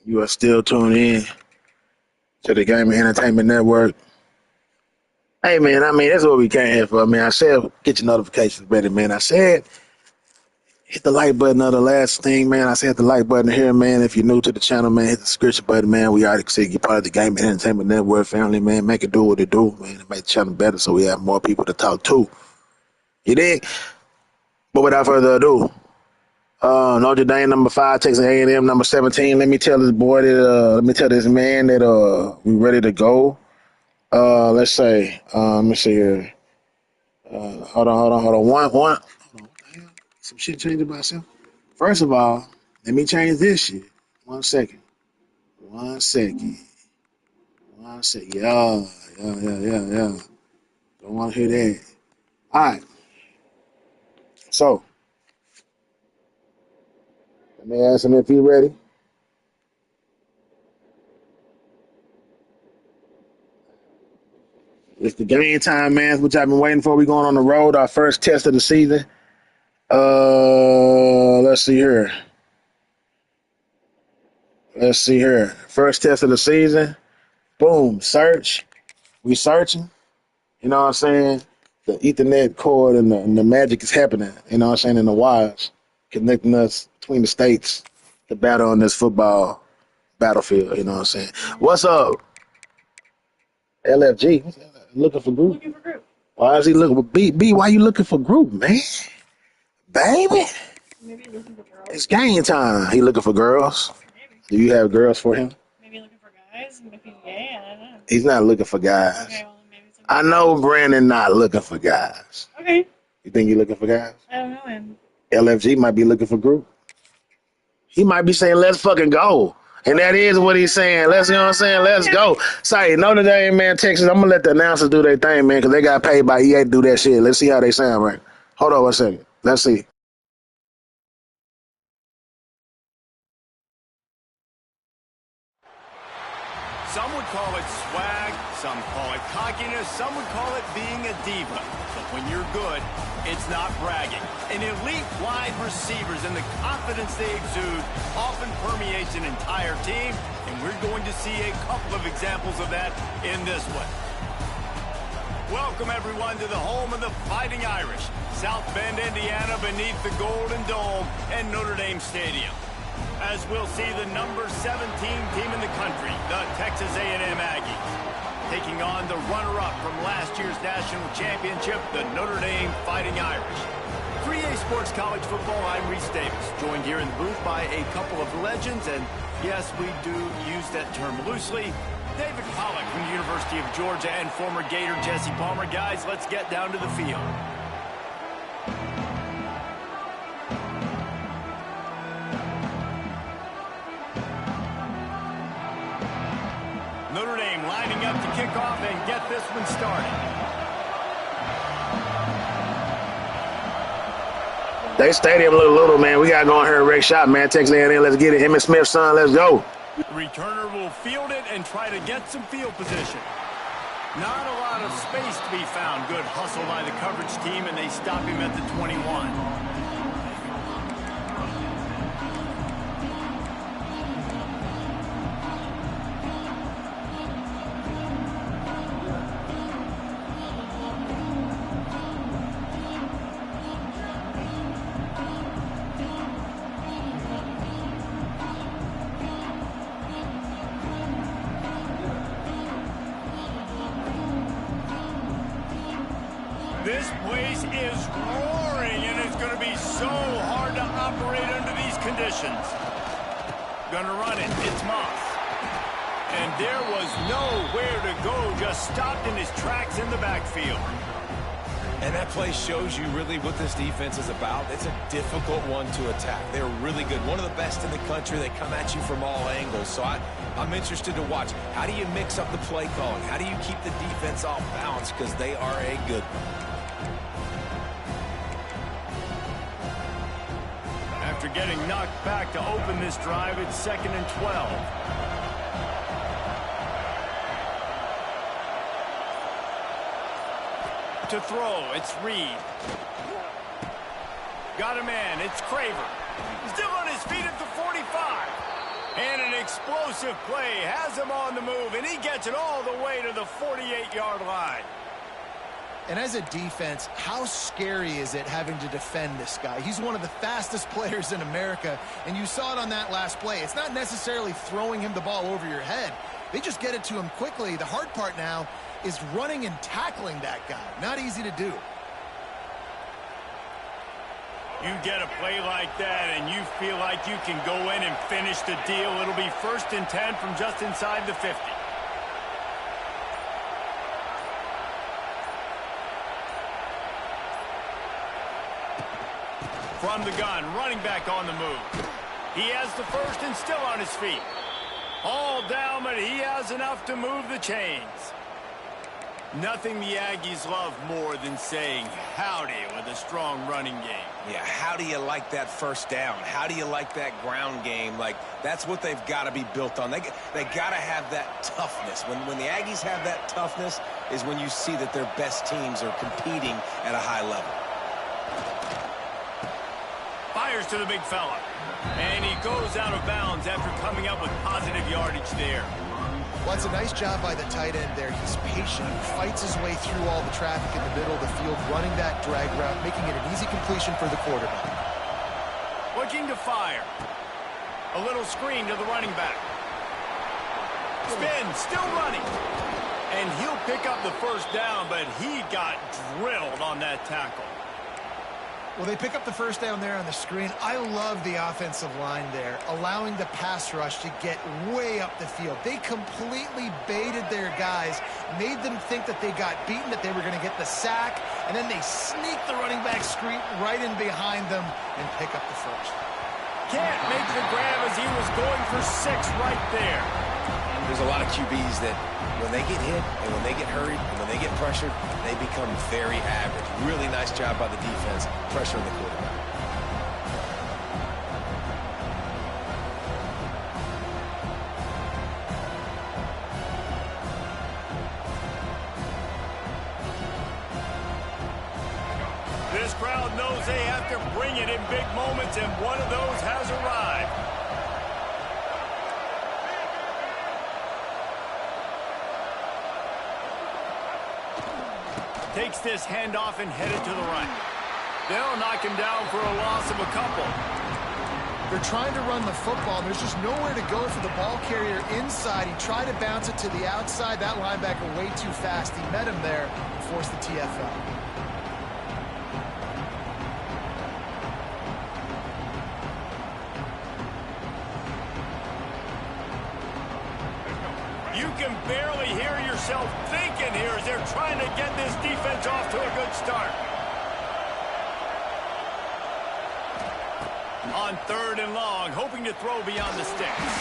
You are still tuned in to the Gaming Entertainment Network. Hey, man, that's what we came here for, man. I said, get your notifications ready, man. I said, hit the like button of the last thing, man. I said, hit the like button here, man. If you're new to the channel, man, hit the subscription button, man. We already said you're part of the Gaming Entertainment Network family, man. Make it do what it do, man. Make the channel better so we have more people to talk to. You dig? But without further ado, Notre Dame number 5, Texas A&M number 17. Let me tell this boy that let me tell this man that we ready to go. Let's say, let me see here. Hold on. One. Some shit changed about itself. First of all, let me change this shit. One second. Yeah. Don't want to hear that. All right. So, let me ask him if he ready. It's the game time, man, which I've been waiting for. We going on the road, our first test of the season. Let's see here. First test of the season. Boom, search. We searching. You know what I'm saying? The Ethernet cord and the magic is happening. You know what I'm saying? And the wires connecting us between the states to battle on this football battlefield. You know what I'm saying? What's up? LFG. Looking for group? Looking for group. Why is he looking for B? Why you looking for group, man? Baby. Maybe looking for girls. It's game time. He looking for girls. Maybe. Do you have girls for him? Maybe looking for guys. Maybe he's gay. I don't know. He's not looking for guys. Okay, well maybe some. I know Brandon not looking for guys. Okay. You think he looking for guys? I don't know him. LFG might be looking for group. He might be saying, let's fucking go. And that is what he's saying. You know what I'm saying? Let's go. Sorry, Notre Dame, man, Texas. I'm going to let the announcers do their thing, man, because they got paid by EA to do that shit. Let's see how they sound, right? Hold on one second. Let's see. Some would call it swag, some call it cockiness, some would call it being a diva. But when you're good, it's not bragging. An elite wide receivers and the confidence they exude often permeates an entire team, and we're going to see a couple of examples of that in this one. Welcome, everyone, to the home of the Fighting Irish, South Bend, Indiana, beneath the Golden Dome and Notre Dame Stadium. As we'll see the number 17 team in the country, the Texas A&M Aggies, taking on the runner-up from last year's national championship, the Notre Dame Fighting Irish. 3A Sports College Football, I'm Reese Davis, joined here in the booth by a couple of legends, and yes, we do use that term loosely. David Pollack from the University of Georgia and former Gator Jesse Palmer. Guys, let's get down to the field. Notre Dame lining up to kick off and get this one started. They stadium look little, man. We got to go in here and wreck shot, man. Texas A&M, let's get it. Emmitt Smith, son, let's go. Returner will field it and try to get some field position. Not a lot of space to be found. Good hustle by the coverage team, and they stop him at the 21. This place is roaring, and it's going to be so hard to operate under these conditions. Gonna run it. It's Moss. And there was nowhere to go, just stopped in his tracks in the backfield. And that play shows you really what this defense is about. It's a difficult one to attack. They're really good. One of the best in the country. They come at you from all angles. So I'm interested to watch. How do you mix up the play calling? How do you keep the defense off balance? Because they are a good one. After getting knocked back to open this drive, it's 2nd and 12. To throw, it's Reed. Got a man, it's Craver. Still on his feet at the 45. And an explosive play has him on the move, and he gets it all the way to the 48-yard line. And as a defense, how scary is it having to defend this guy? He's one of the fastest players in America, and you saw it on that last play. It's not necessarily throwing him the ball over your head. They just get it to him quickly. The hard part now is running and tackling that guy. Not easy to do. You get a play like that, and you feel like you can go in and finish the deal. It'll be 1st and 10 from just inside the 50. From the gun, running back on the move. He has the first and still on his feet. All down, but he has enough to move the chains. Nothing the Aggies love more than saying howdy with a strong running game. Yeah, how do you like that first down? How do you like that ground game? Like, that's what they've got to be built on. They got to have that toughness. When the Aggies have that toughness is when you see that their best teams are competing at a high level. Fires to the big fella. And he goes out of bounds after coming up with positive yardage there. Well, it's a nice job by the tight end there. He's patient. He fights his way through all the traffic in the middle of the field, running that drag route, making it an easy completion for the quarterback. Looking to fire. A little screen to the running back. Spin, still running. And he'll pick up the first down, but he got drilled on that tackle. Well, they pick up the first down there on the screen. I love the offensive line there, allowing the pass rush to get way up the field. They completely baited their guys, made them think that they got beaten, that they were going to get the sack, and then they sneak the running back screen right in behind them and pick up the first. Can't make the grab as he was going for 6 right there. There's a lot of QBs that when they get hit and when they get hurried and when they get pressured, they become very average. Really nice job by the defense pressuring the quarterback. This crowd knows they have to bring it in big moments, and one of those has arrived. Takes this handoff and headed to the right. They'll knock him down for a loss of a couple. They're trying to run the football, and there's just nowhere to go for the ball carrier inside. He tried to bounce it to the outside. That linebacker way too fast. He met him there and forced the TFL. You can barely hear yourself thinking here as they're trying to get this defense off to a good start. On 3rd and long, hoping to throw beyond the sticks.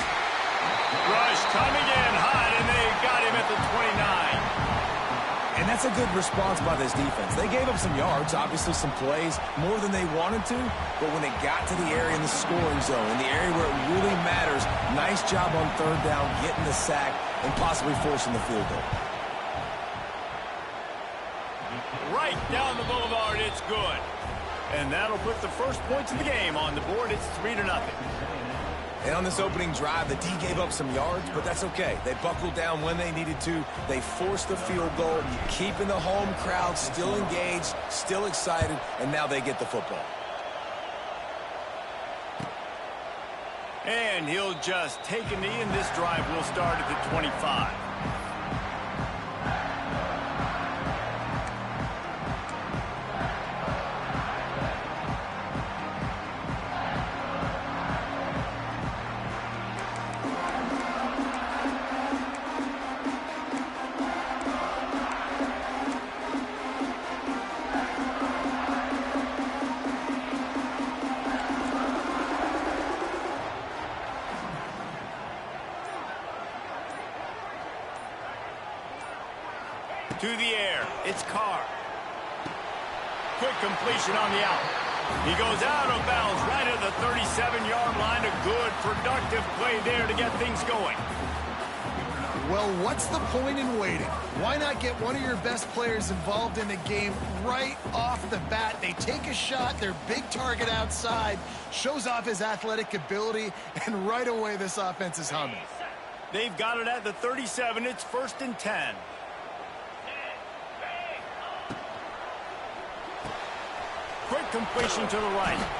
Rush coming in hot, and they got him at the 29. And that's a good response by this defense. They gave up some yards, obviously some plays, more than they wanted to, but when they got to the area in the scoring zone, in the area where it really matters, nice job on 3rd down, getting the sack, and possibly forcing the field goal. Right down the boulevard, it's good. And that'll put the first points of the game on the board. It's 3-0. And on this opening drive, the D gave up some yards, but that's okay. They buckled down when they needed to. They forced the field goal, keeping the home crowd still engaged, still excited, and now they get the football. And he'll just take a knee, and this drive will start at the 25. To the air, it's Carr. Quick completion on the out. He goes out of bounds right at the 37-yard line. A good, productive play there to get things going. Well, what's the point in waiting? Why not get one of your best players involved in the game right off the bat? They take a shot, their big target outside, shows off his athletic ability, and right away this offense is humming. They've got it at the 37. It's 1st and 10. Quick completion to the right.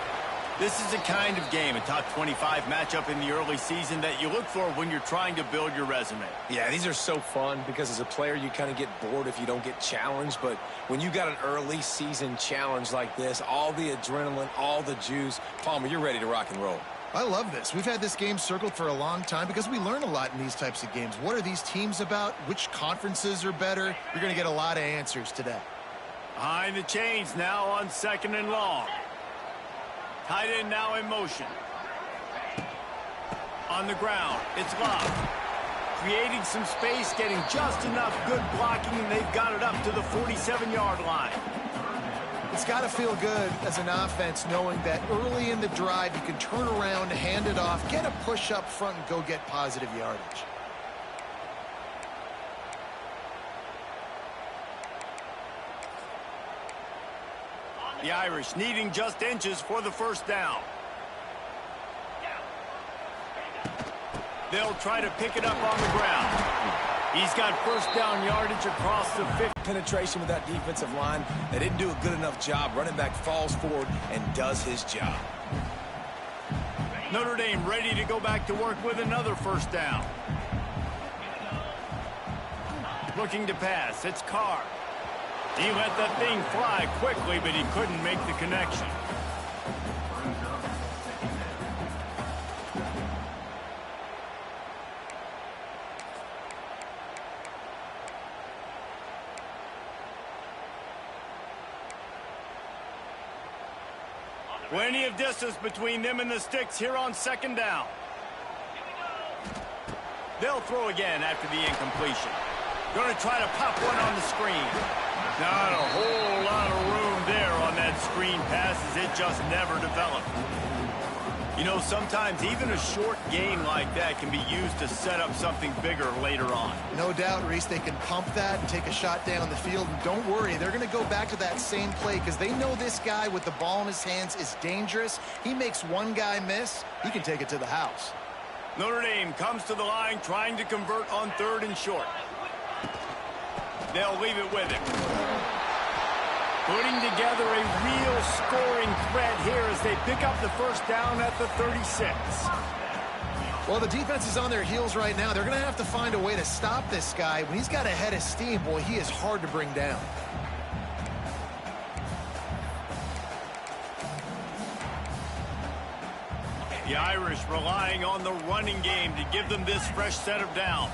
This is the kind of game, a top 25 matchup in the early season, that you look for when you're trying to build your resume. Yeah, these are so fun because as a player, you kind of get bored if you don't get challenged. But when you got an early season challenge like this, all the adrenaline, all the juice, Palmer, you're ready to rock and roll. I love this. We've had this game circled for a long time because we learn a lot in these types of games. What are these teams about? Which conferences are better? You're going to get a lot of answers today. Behind the chains now on 2nd and long. Tight end now in motion. On the ground, it's locked. Creating some space, getting just enough good blocking, and they've got it up to the 47-yard line. It's got to feel good as an offense knowing that early in the drive you can turn around, hand it off, get a push up front, and go get positive yardage. The Irish needing just inches for the 1st down. They'll try to pick it up on the ground. He's got 1st down yardage across the 50. Penetration with that defensive line. They didn't do a good enough job. Running back falls forward and does his job. Notre Dame ready to go back to work with another 1st down. Looking to pass. It's Carr. He let that thing fly quickly, but he couldn't make the connection. Plenty of distance between them and the sticks here on 2nd down. They'll throw again after the incompletion. Going to try to pop one on the screen. Not a whole lot of room there on that screen pass, as it just never developed. You know, sometimes even a short gain like that can be used to set up something bigger later on. No doubt, Reese, they can pump that and take a shot down the field. And don't worry, they're going to go back to that same play because they know this guy with the ball in his hands is dangerous. He makes one guy miss, he can take it to the house. Notre Dame comes to the line trying to convert on 3rd and short. They'll leave it with him. Putting together a real scoring threat here as they pick up the 1st down at the 36. Well, the defense is on their heels right now. They're going to have to find a way to stop this guy. When he's got a head of steam, boy, he is hard to bring down. The Irish relying on the running game to give them this fresh set of downs.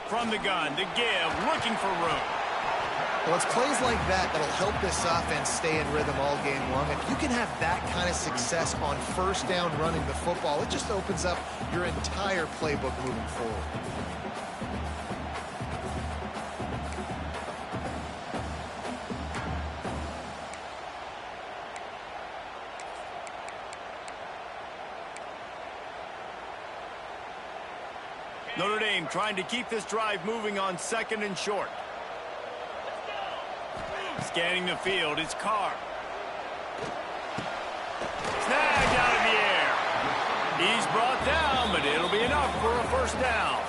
From the gun, the give, looking for room. Well, it's plays like that that'll help this offense stay in rhythm all game long. If you can have that kind of success on 1st down running the football, it just opens up your entire playbook moving forward. Notre Dame trying to keep this drive moving on 2nd and short. Scanning the field, it's Carr. Snagged out of the air. He's brought down, but it'll be enough for a 1st down.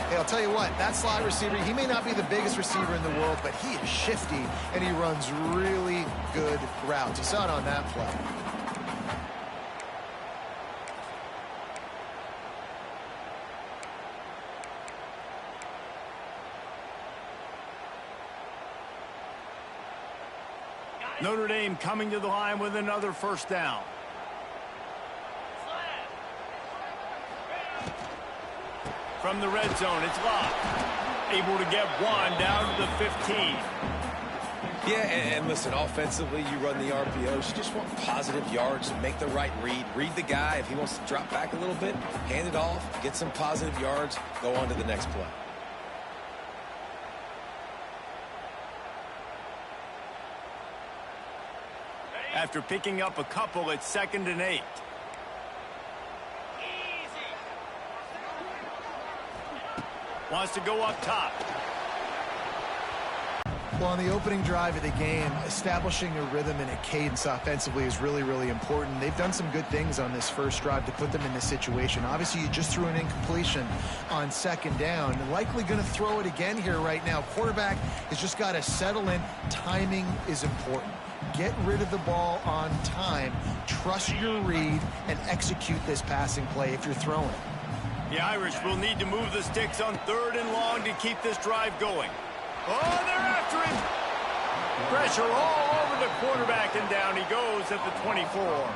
Hey, I'll tell you what, that slot receiver, he may not be the biggest receiver in the world, but he is shifty, and he runs really good routes. You saw it on that play. Notre Dame coming to the line with another 1st down. From the red zone, it's locked. Able to get one down to the 15. Yeah, and listen, offensively, you run the RPOs. You just want positive yards, make the right read. Read the guy. If he wants to drop back a little bit, hand it off, get some positive yards, go on to the next play. After picking up a couple, it's 2nd and 8. Wants to go up top. Well, on the opening drive of the game, establishing a rhythm and a cadence offensively is really, really important. They've done some good things on this first drive to put them in this situation. Obviously, you just threw an incompletion on second down. Likely going to throw it again here right now. Quarterback has just got to settle in. Timing is important. Get rid of the ball on time. Trust your read and execute this passing play if you're throwing it. The Irish will need to move the sticks on 3rd and long to keep this drive going. Oh, they're after him. Pressure all over the quarterback, and down he goes at the 24.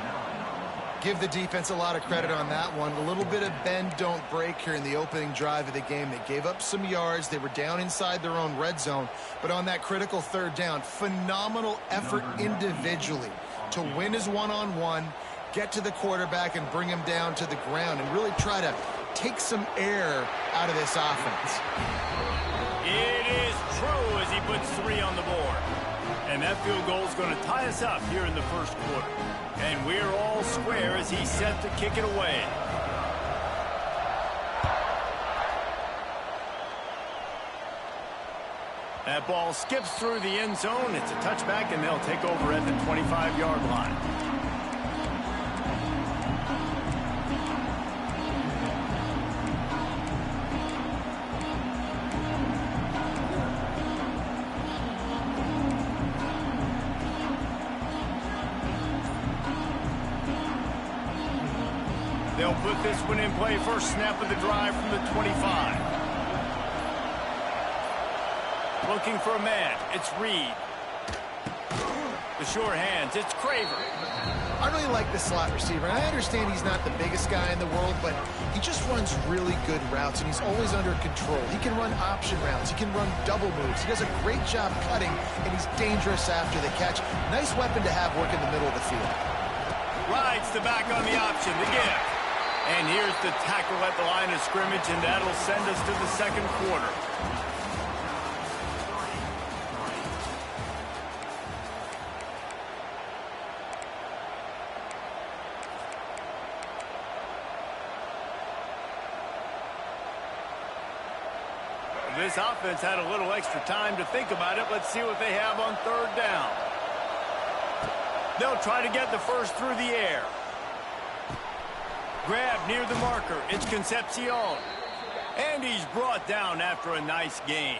Give the defense a lot of credit on that one. A little bit of bend, don't break here in the opening drive of the game. They gave up some yards. They were down inside their own red zone. But on that critical 3rd down, phenomenal effort individually to win his one-on-one, get to the quarterback and bring him down to the ground and really try to take some air out of this offense. It is true as he puts 3 on the board. And that field goal is going to tie us up here in the first quarter. And we're all square as he's set to kick it away. That ball skips through the end zone. It's a touchback, and they'll take over at the 25-yard line. They'll put this one in play. First snap of the drive from the 25. Looking for a man. It's Reed. The short hands. It's Craver. I really like the slot receiver. And I understand he's not the biggest guy in the world, but he just runs really good routes, and he's always under control. He can run option routes. He can run double moves. He does a great job cutting, and he's dangerous after the catch. Nice weapon to have work in the middle of the field. Rides the back on the option. The give. And here's the tackle at the line of scrimmage, and that'll send us to the second quarter. This offense had a little extra time to think about it. Let's see what they have on 3rd down. They'll try to get the first through the air. Grab near the marker. It's Concepcion. And he's brought down after a nice gain.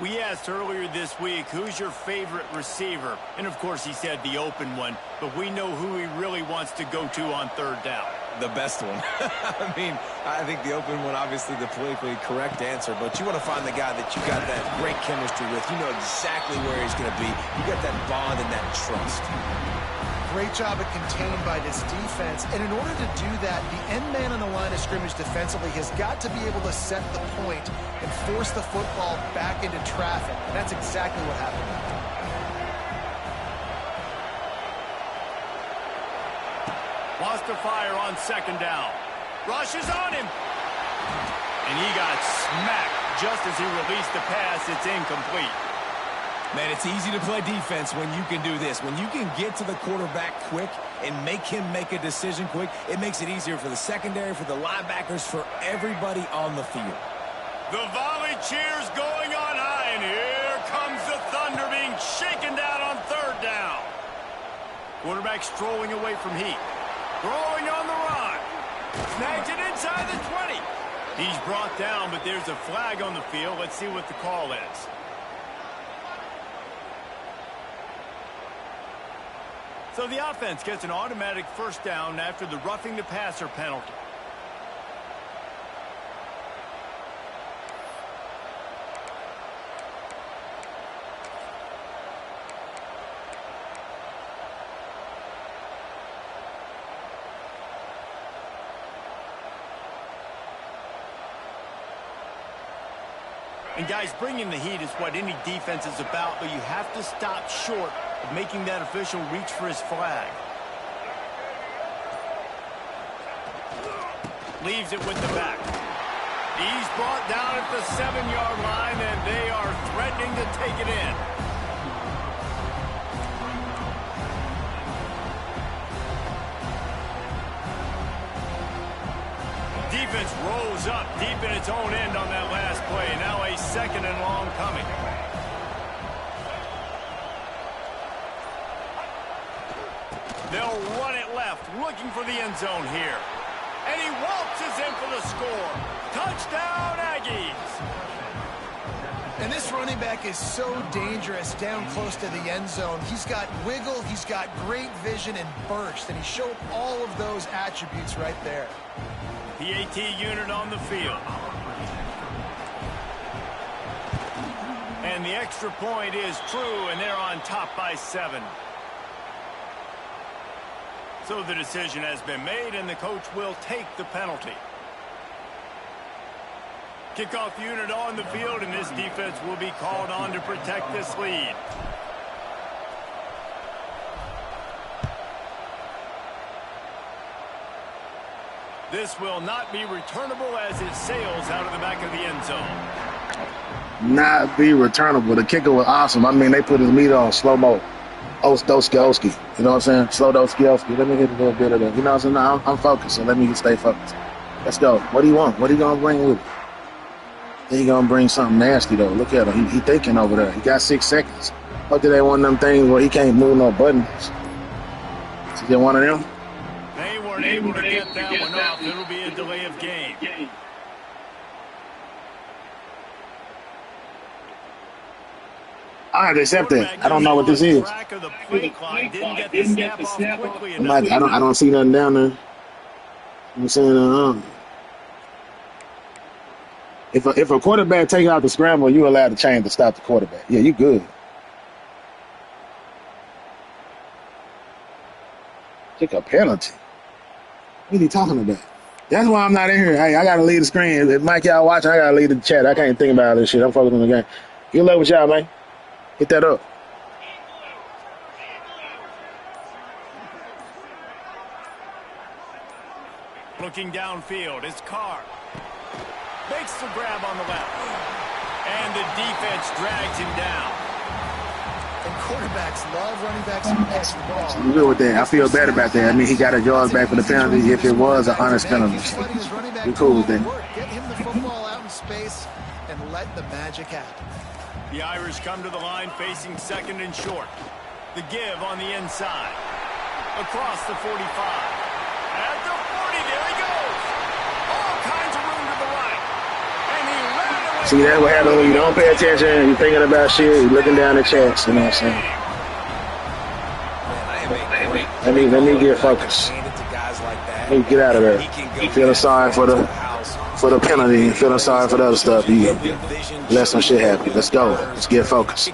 We asked earlier this week, who's your favorite receiver? And, of course, he said the open one. But we know who he really wants to go to on 3rd down. The best one. I mean, I think the open one, obviously the politically correct answer, but you want to find the guy that you got that great chemistry with. You know exactly where he's going to be. You got that bond and that trust. Great job of contained by this defense. And in order to do that, the end man on the line of scrimmage defensively has got to be able to set the point and force the football back into traffic. And that's exactly what happened. Wants to fire on 2nd down. Rushes on him. And he got smacked just as he released the pass. It's incomplete. Man, it's easy to play defense when you can do this. When you can get to the quarterback quick and make him make a decision quick, it makes it easier for the secondary, for the linebackers, for everybody on the field. The volley cheers going on high, and here comes the thunder being shaken down on 3rd down. Quarterback strolling away from heat. Throwing on the run. Snags it inside the 20. He's brought down, but there's a flag on the field. Let's see what the call is. So the offense gets an automatic first down after the roughing the passer penalty. And guys, bringing the heat is what any defense is about, but you have to stop short of making that official reach for his flag. Leaves it with the back. He's brought down at the 7-yard line, and they are threatening to take it in. defense rose up deep in its own end on that last play. Now a second and long coming. They'll run it left, looking for the end zone here. And he waltzes in for the score. Touchdown, Aggies! And this running back is so dangerous down close to the end zone. He's got wiggle, he's got great vision and burst, and he showed all of those attributes right there. PAT unit on the field. And the extra point is true, and they're on top by 7. So the decision has been made, and the coach will take the penalty. Kickoff unit on the field, and this defense will be called on to protect this lead. This will not be returnable as it sails out of the back of the end zone. Not be returnable. The kicker was awesome. I mean, they put his meat on slow-mo. Oski. You know what I'm saying? Slow Oski. Let me hit a little bit of that. You know what I'm saying? No, I'm focused, so let me stay focused. Let's go. What do you want? What are you going to bring with you? Then you going to bring something nasty, though. Look at him. He thinking over there. He got 6 seconds. What did they want them things where he can't move no buttons? Is it one of them? They weren't able to get that one off. It'll be a delay of game. I have to accept that. I don't know what this is. I don't see nothing down there. I'm saying, if a quarterback take out the scramble, you're allowed to change to stop the quarterback. Yeah, you good. Kick a penalty. What are you talking about? That's why I'm not in here. Hey, I got to leave the screen. If Mike, y'all watching, I got to leave the chat. I can't think about all this shit. I'm focused on the game. Good luck with y'all, man. Hit that up. Looking downfield, it's Carr. Makes the grab on the left. And the defense drags him down. And quarterbacks love running backs who pass the ball. I'm good with that. I feel better about that. I mean, he got a yards back for the penalty if it was an honest penalty. We're cool with that. Get him the football out in space and let the magic happen. The Irish come to the line facing second and short. The give on the inside. Across the 45. At the 40, there he goes. All kinds of room to the right. And he ran away. See, that's what happens when you don't pay attention, you're thinking about shit, you're looking down the checks, you know what I'm saying? Let me get focused. Let me get out of there. Feeling sorry for the penalty, feeling sorry for the other stuff. You let some shit happen. Let's go. Let's get focused.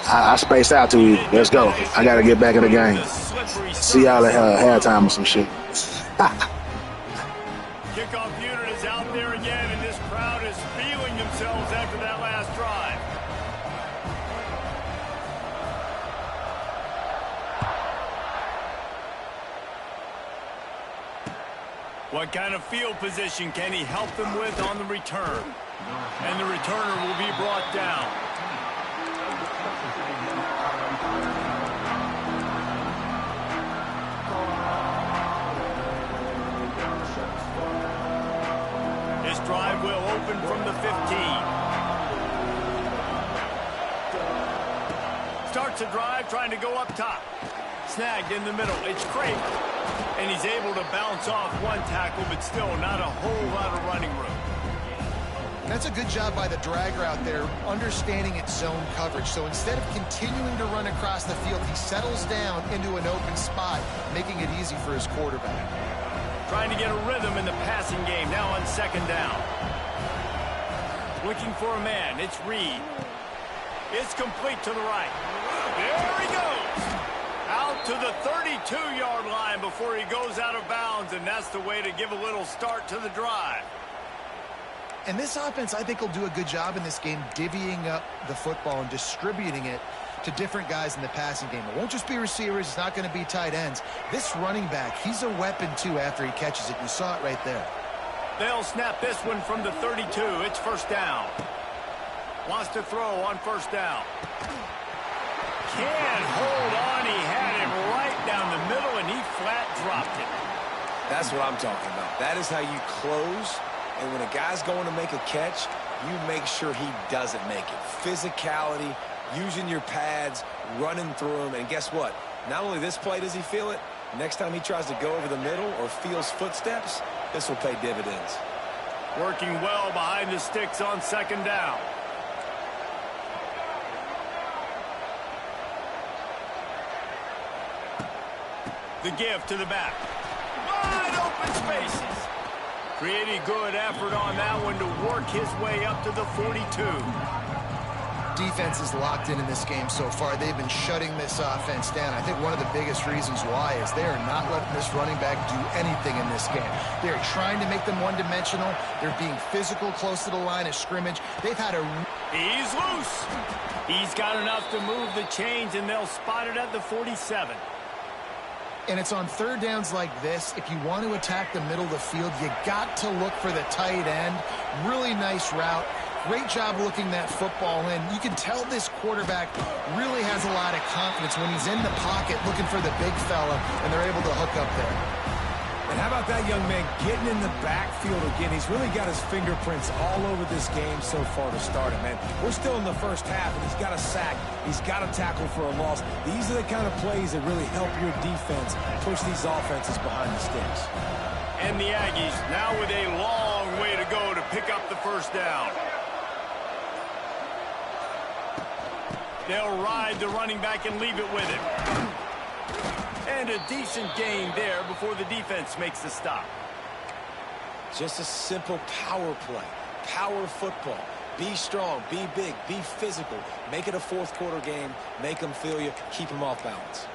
I spaced out too easy. Let's go. I got to get back in the game. See y'all at halftime or some shit. Kickoff unit is out there again, and this crowd is feeling themselves after that last drive. What kind of field position can he help them with on the return? And the returner will be brought down. This drive will open from the 15. Starts a drive trying to go up top. Snagged in the middle. It's Craig. And he's able to bounce off one tackle, but still not a whole lot of running room. That's a good job by the drag route there, understanding its zone coverage. So instead of continuing to run across the field, he settles down into an open spot, making it easy for his quarterback. Trying to get a rhythm in the passing game, now on second down. Looking for a man, it's Reed. It's complete to the right. There he goes. Out to the 32-yard line before he goes out of bounds, and that's the way to give a little start to the drive. And this offense, I think, will do a good job in this game divvying up the football and distributing it to different guys in the passing game. It won't just be receivers. It's not going to be tight ends. This running back, he's a weapon, too, after he catches it. You saw it right there. They'll snap this one from the 32. It's first down. Wants to throw on first down. Can't hold on. He had him right down the middle, and he flat dropped it. That's what I'm talking about. That is how you close. And when a guy's going to make a catch, you make sure he doesn't make it. Physicality, using your pads, running through him. And guess what? Not only this play does he feel it, next time he tries to go over the middle or feels footsteps, this will pay dividends. Working well behind the sticks on second down. The give to the back. Wide open spaces. Pretty good effort on that one to work his way up to the 42. Defense is locked in this game so far. They've been shutting this offense down. I think one of the biggest reasons why is they are not letting this running back do anything in this game. They are trying to make them one-dimensional. They're being physical close to the line of scrimmage. They've had a... He's loose. He's got enough to move the chains, and they'll spot it at the 47. And it's on third downs like this. If you want to attack the middle of the field, you got to look for the tight end. Really nice route. Great job looking that football in. You can tell this quarterback really has a lot of confidence when he's in the pocket looking for the big fella, and they're able to hook up there. And how about that young man getting in the backfield again? He's really got his fingerprints all over this game so far to start it, man. We're still in the first half, and he's got a sack. He's got a tackle for a loss. These are the kind of plays that really help your defense push these offenses behind the sticks. And the Aggies now with a long way to go to pick up the first down. They'll ride the running back and leave it with him. And a decent gain there before the defense makes the stop. Just a simple power play. Power football. Be strong, be big, be physical. Make it a fourth quarter game. Make them feel you. Keep them off balance.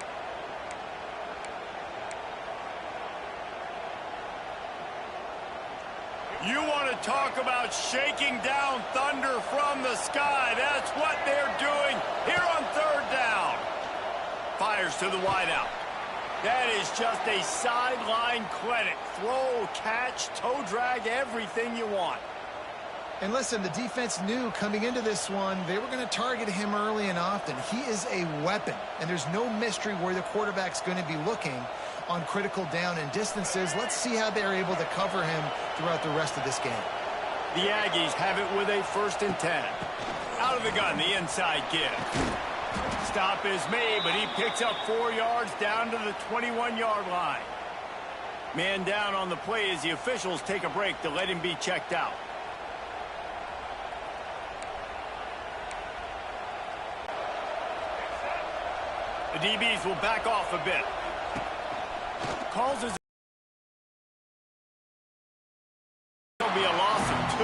You want to talk about shaking down thunder from the sky. That's what they're doing here on third down. Fires to the wideout. That is just a sideline clinic. Throw, catch, toe drag, everything you want. And listen, the defense knew coming into this one, they were going to target him early and often. He is a weapon, and there's no mystery where the quarterback's going to be looking on critical down and distances. Let's see how they're able to cover him throughout the rest of this game. The Aggies have it with a 1st and 10. Out of the gun, the inside give. Stop is made, but he picks up 4 yards down to the 21-yard line. Man down on the play as the officials take a break to let him be checked out. The DBs will back off a bit. Calls his... There'll be a loss of 2.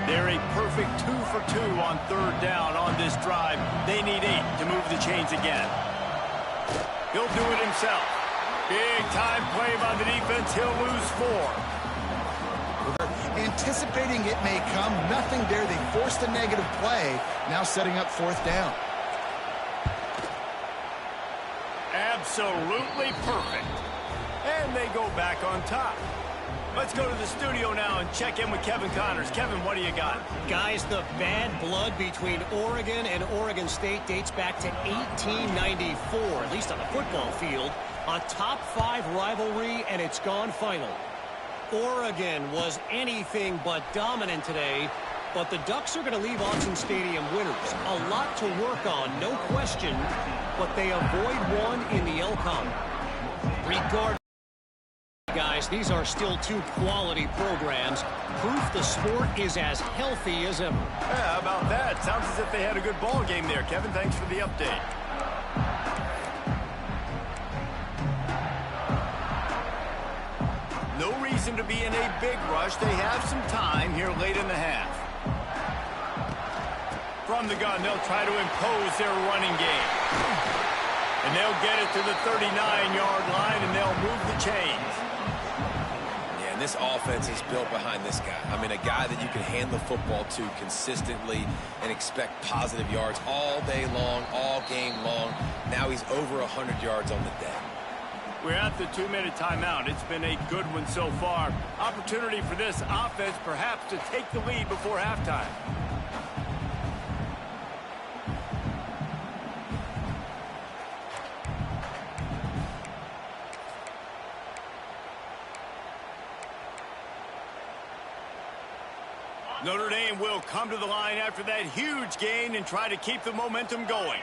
They're a perfect 2 for 2 on third down on this drive. They need 8 to move the chains again. He'll do it himself. Big time play by the defense. He'll lose 4. Anticipating it may come. Nothing there. They forced a negative play. Now setting up 4th down. Absolutely perfect. And they go back on top. Let's go to the studio now and check in with Kevin Connors. Kevin, what do you got? Guys, the bad blood between Oregon and Oregon State dates back to 1894, at least on the football field. A top 5 rivalry, and it's gone final. Oregon was anything but dominant today, but the Ducks are going to leave Autzen Stadium winners. A lot to work on, no question, but they avoid one in the Elcom. Regardless, guys, these are still 2 quality programs. Proof the sport is as healthy as ever. Yeah, how about that? Sounds as if they had a good ball game there. Kevin, thanks for the update. No reason to be in a big rush. They have some time here late in the half. From the gun, they'll try to impose their running game. And they'll get it to the 39-yard line, and they'll move the chains. this offense is built behind this guy. I mean, a guy that you can hand the football to consistently and expect positive yards all day long, all game long. Now he's over 100 yards on the day. We're at the 2-minute timeout. It's been a good one so far. Opportunity for this offense perhaps to take the lead before halftime. Notre Dame will come to the line after that huge gain and try to keep the momentum going.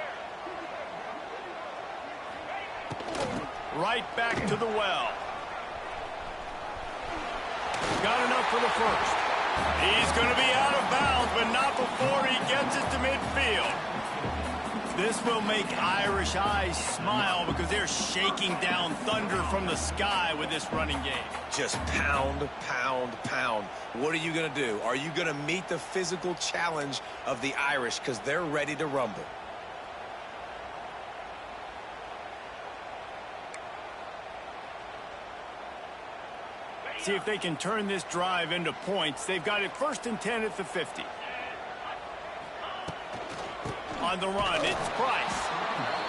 Right back to the well. Got enough for the first. He's going to be out of bounds, but not before he gets it to midfield. This will make Irish eyes smile because they're shaking down thunder from the sky with this running game. Just pound, pound, pound. What are you going to do? Are you going to meet the physical challenge of the Irish because they're ready to rumble? See if they can turn this drive into points. They've got it 1st and 10 at the 50. On the run, it's Price.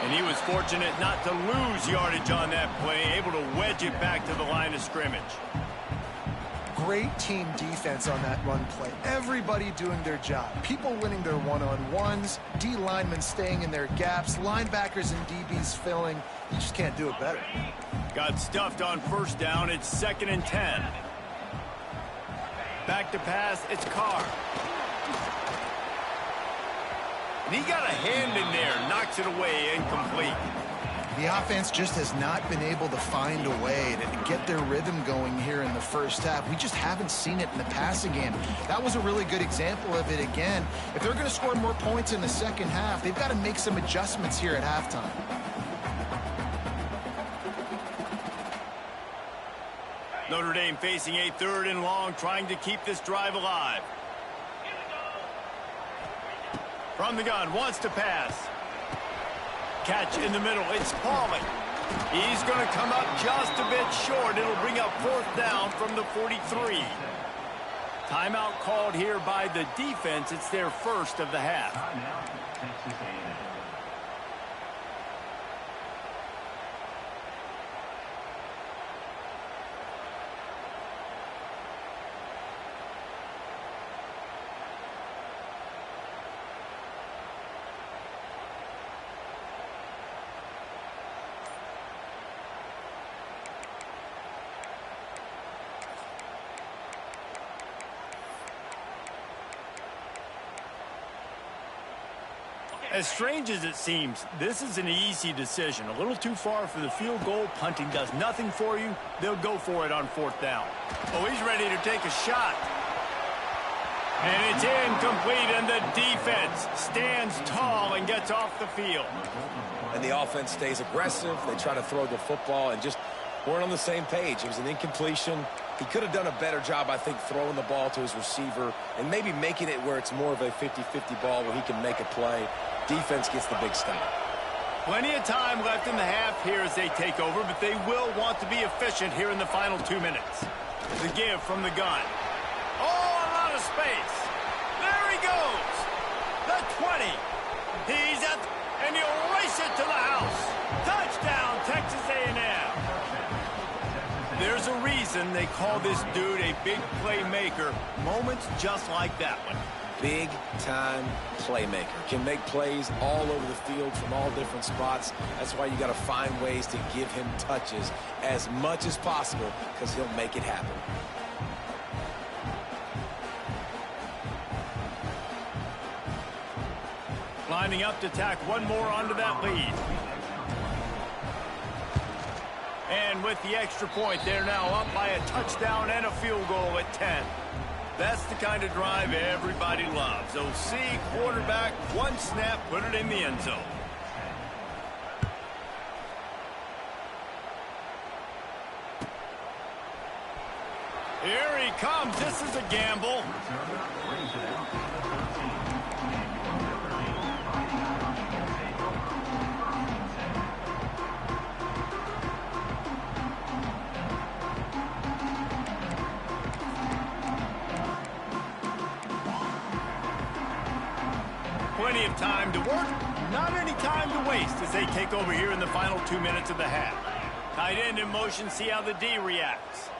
And he was fortunate not to lose yardage on that play, able to wedge it back to the line of scrimmage. Great team defense on that run play. Everybody doing their job. People winning their one-on-ones, D linemen staying in their gaps, linebackers and DBs filling. You just can't do it better. Got stuffed on 1st down. It's 2nd and 10. Back to pass. It's Carr. And he got a hand in there. Knocks it away. Incomplete. The offense just has not been able to find a way to get their rhythm going here in the first half. We just haven't seen it in the passing game. That was a really good example of it again. If they're going to score more points in the second half, they've got to make some adjustments here at halftime. Notre Dame facing a 3rd and long, trying to keep this drive alive. From the gun, wants to pass. Catch in the middle, it's Pauly. He's going to come up just a bit short. It'll bring up 4th down from the 43. Timeout called here by the defense. It's their first of the half. As strange as it seems, this is an easy decision. A little too far for the field goal. Punting does nothing for you. They'll go for it on 4th down. Oh, he's ready to take a shot. And it's incomplete, and the defense stands tall and gets off the field. And the offense stays aggressive. They try to throw the football and just weren't on the same page. It was an incompletion. He could have done a better job, I think, throwing the ball to his receiver and maybe making it where it's more of a 50-50 ball where he can make a play. Defense gets the big stop. Plenty of time left in the half here as they take over, but they will want to be efficient here in the final 2 minutes. The give from the gun. Oh, a lot of space. There he goes. The 20. He's at, and he'll race it to the house. Touchdown, Texas A&M. There's a reason they call this dude a big playmaker. Moments just like that one. Big-time playmaker. Can make plays all over the field from all different spots. That's why you got to find ways to give him touches as much as possible because he'll make it happen. Lining up to tack one more onto that lead. And with the extra point, they're now up by a touchdown and a field goal at 10. That's the kind of drive everybody loves. OC, quarterback, one snap, put it in the end zone. Here he comes. This is a gamble. Plenty of time to work, not any time to waste as they take over here in the final 2 minutes of the half. Tight end in motion, see how the D reacts.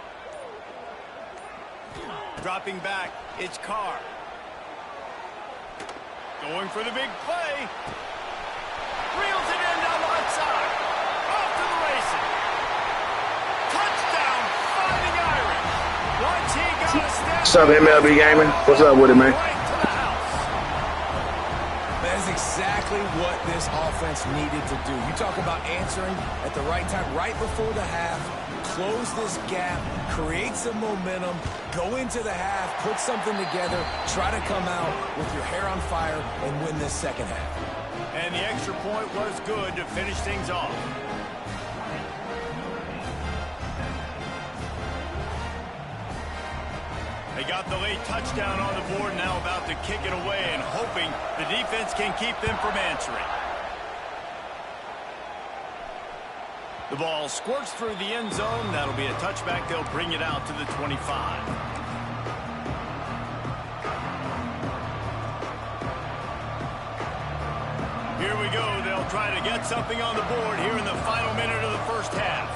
Dropping back, it's Carr. Going for the big play. Reels it in down the left side. Off to the races. Touchdown, Fighting Irish. Once he got a step. What's up, MLB Gaming? What's up with it, man? Right to the house. That is exactly what this offense needed to do. You talk about answering at the right time, right before the half, close this gap, create some momentum, go into the half, put something together, try to come out with your hair on fire and win this second half. And the extra point was good to finish things off. They got the late touchdown on the board, now about to kick it away and hoping the defense can keep them from answering. The ball squirts through the end zone. That'll be a touchback. They'll bring it out to the 25. Here we go. They'll try to get something on the board here in the final minute of the first half.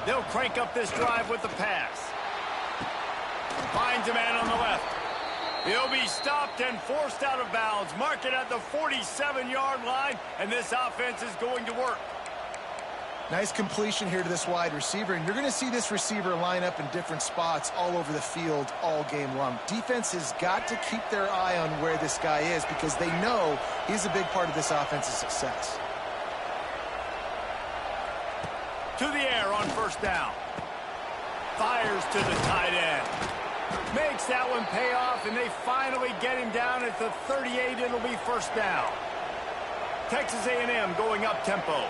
They'll crank up this drive with the pass. Finds a man on the left. He'll be stopped and forced out of bounds. Mark it at the 47-yard line, and this offense is going to work. Nice completion here to this wide receiver, and you're going to see this receiver line up in different spots all over the field all game long. Defense has got to keep their eye on where this guy is because they know he's a big part of this offense's success. To the air on first down. Fires to the tight end. Makes that one pay off, and they finally get him down at the 38. It'll be first down. Texas A&M going up tempo.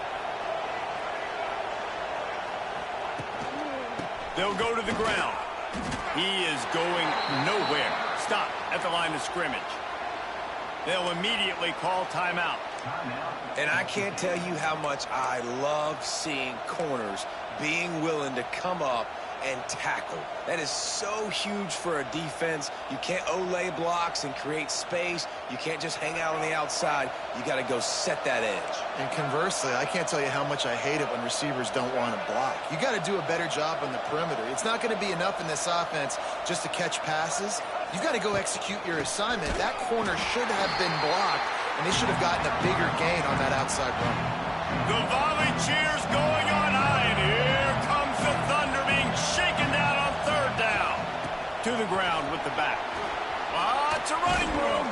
They'll go to the ground. He is going nowhere. Stop at the line of scrimmage. They'll immediately call timeout. And I can't tell you how much I love seeing corners being willing to come up and tackle. That is so huge for a defense. You can't olay blocks and create space. You can't just hang out on the outside. You got to go set that edge. And conversely, I can't tell you how much I hate it when receivers don't want to block. You got to do a better job on the perimeter. It's not going to be enough in this offense just to catch passes. You got to go execute your assignment. That corner should have been blocked, and they should have gotten a bigger gain on that outside run. The volley cheers going on high, and here comes the Thunder being shaken down on third down. To the ground with the back. It's a running room.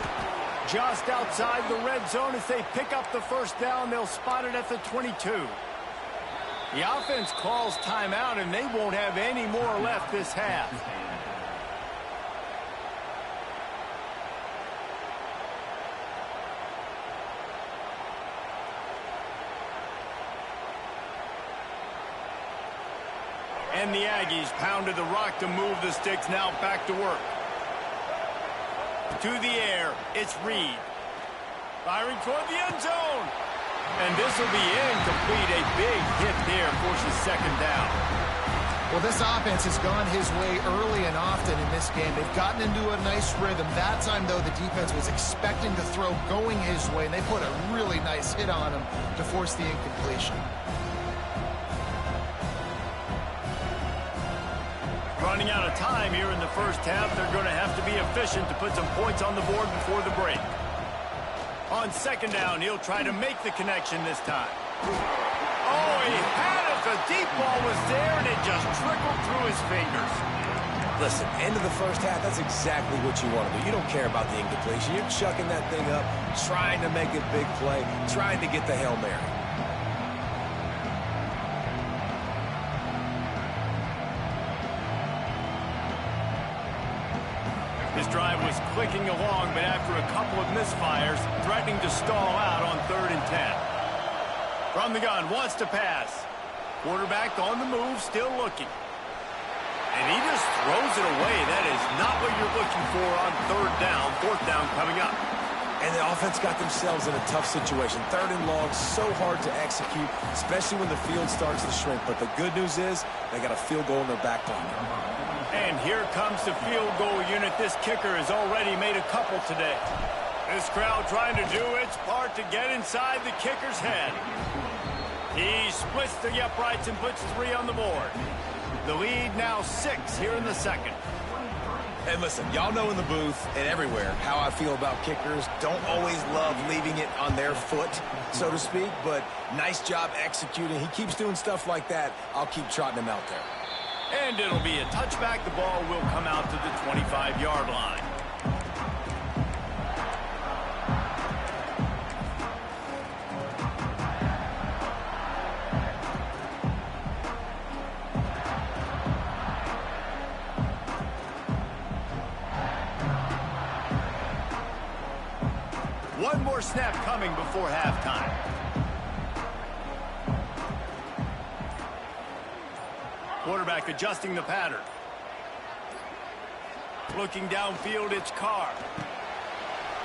Just outside the red zone as they pick up the first down. They'll spot it at the 22. The offense calls timeout, and they won't have any more left this half. And the Aggies pounded the rock to move the sticks, now back to work. To the air, it's Reed. Firing toward the end zone. And this will be incomplete. A big hit there forces second down. Well, this offense has gone his way early and often in this game. They've gotten into a nice rhythm. That time, though, the defense was expecting to throw going his way, and they put a really nice hit on him to force the incompletion. Running out of time here in the first half. They're going to have to be efficient to put some points on the board before the break. On second down, he'll try to make the connection this time. Oh, he had it. The deep ball was there, and it just trickled through his fingers. Listen, end of the first half, that's exactly what you want to do. You don't care about the incompletion. You're chucking that thing up, trying to make a big play, trying to get the Hail Mary. His drive was clicking along, but after a couple of misfires, threatening to stall out on 3rd and 10. From the gun, wants to pass. Quarterback on the move, still looking. And he just throws it away. That is not what you're looking for on 3rd down. 4th down coming up. And the offense got themselves in a tough situation. 3rd and long, so hard to execute, especially when the field starts to shrink. But the good news is they got a field goal in their back pocket. And here comes the field goal unit. This kicker has already made a couple today. This crowd trying to do its part to get inside the kicker's head. He splits the uprights and puts 3 on the board. The lead now 6 here in the second. And listen, y'all know in the booth and everywhere how I feel about kickers. Don't always love leaving it on their foot, so to speak, but nice job executing. He keeps doing stuff like that. I'll keep trotting him out there. And it'll be a touchback. The ball will come out to the 25-yard line. One more snap coming before halftime. Quarterback adjusting the pattern. Looking downfield, it's Carr.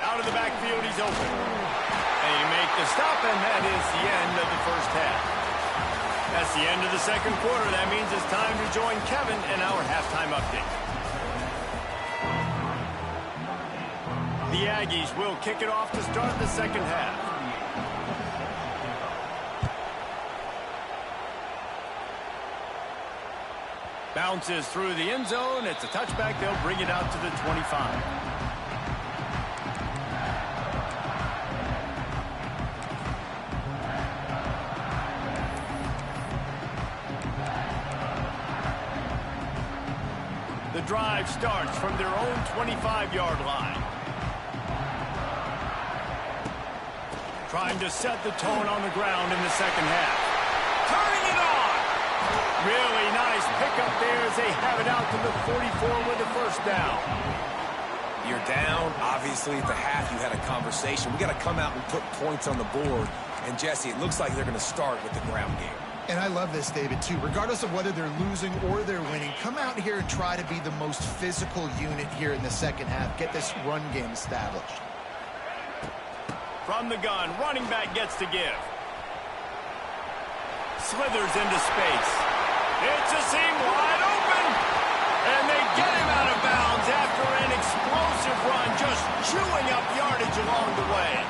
Out of the backfield, he's open. And you make the stop, and that is the end of the first half. That's the end of the second quarter. That means it's time to join Kevin in our halftime update. The Aggies will kick it off to start the second half. Bounces through the end zone. It's a touchback. They'll bring it out to the 25. The drive starts from their own 25-yard line. Trying to set the tone on the ground in the second half. Turning it on! Really nice pickup there as they have it out to the 44 with the first down. You're down. Obviously, at the half, you had a conversation. We got to come out and put points on the board. And, Jesse, it looks like they're going to start with the ground game. And I love this, David, too. Regardless of whether they're losing or they're winning, come out here and try to be the most physical unit here in the second half. Get this run game established. From the gun, running back gets to give. Slithers into space. It's a seam wide open. And they get him out of bounds after an explosive run, just chewing up yardage along the way.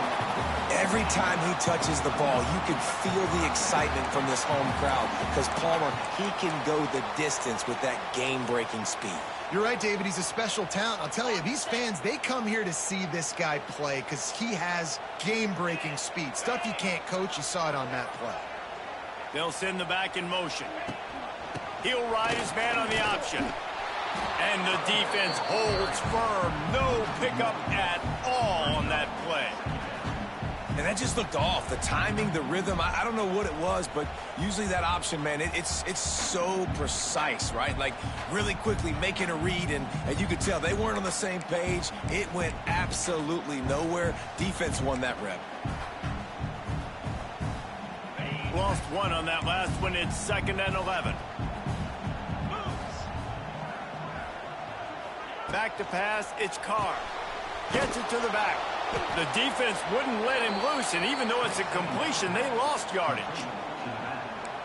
Every time he touches the ball, you can feel the excitement from this home crowd because Palmer, he can go the distance with that game-breaking speed. You're right, David. He's a special talent. I'll tell you, these fans, they come here to see this guy play because he has game-breaking speed. Stuff you can't coach. You saw it on that play. They'll send the back in motion. He'll ride his man on the option. And the defense holds firm. No pickup at all on that play. And that just looked off. The timing, the rhythm, I don't know what it was, but usually that option, man, it's so precise, right? Like really quickly making a read, and you could tell they weren't on the same page. It went absolutely nowhere. Defense won that rep. Lost one on that last one. It's 2nd and 11. Back to pass. It's Carr. Gets it to the back. The defense wouldn't let him loose, and even though it's a completion, they lost yardage.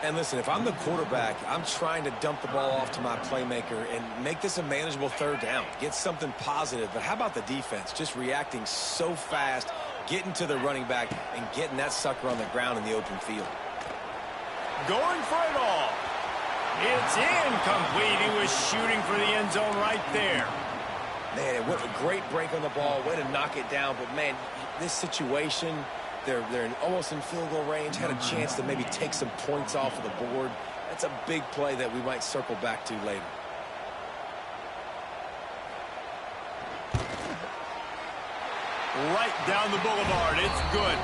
And listen, if I'm the quarterback, I'm trying to dump the ball off to my playmaker and make this a manageable third down. Get something positive. But how about the defense? Just reacting so fast, getting to the running back, and getting that sucker on the ground in the open field. Going for it all. It's incomplete. He was shooting for the end zone right there. Man, what a great break on the ball. Way to knock it down. But, man, this situation, they're almost in field goal range. Had a chance to maybe take some points off of the board. That's a big play that we might circle back to later. Right down the boulevard. It's good.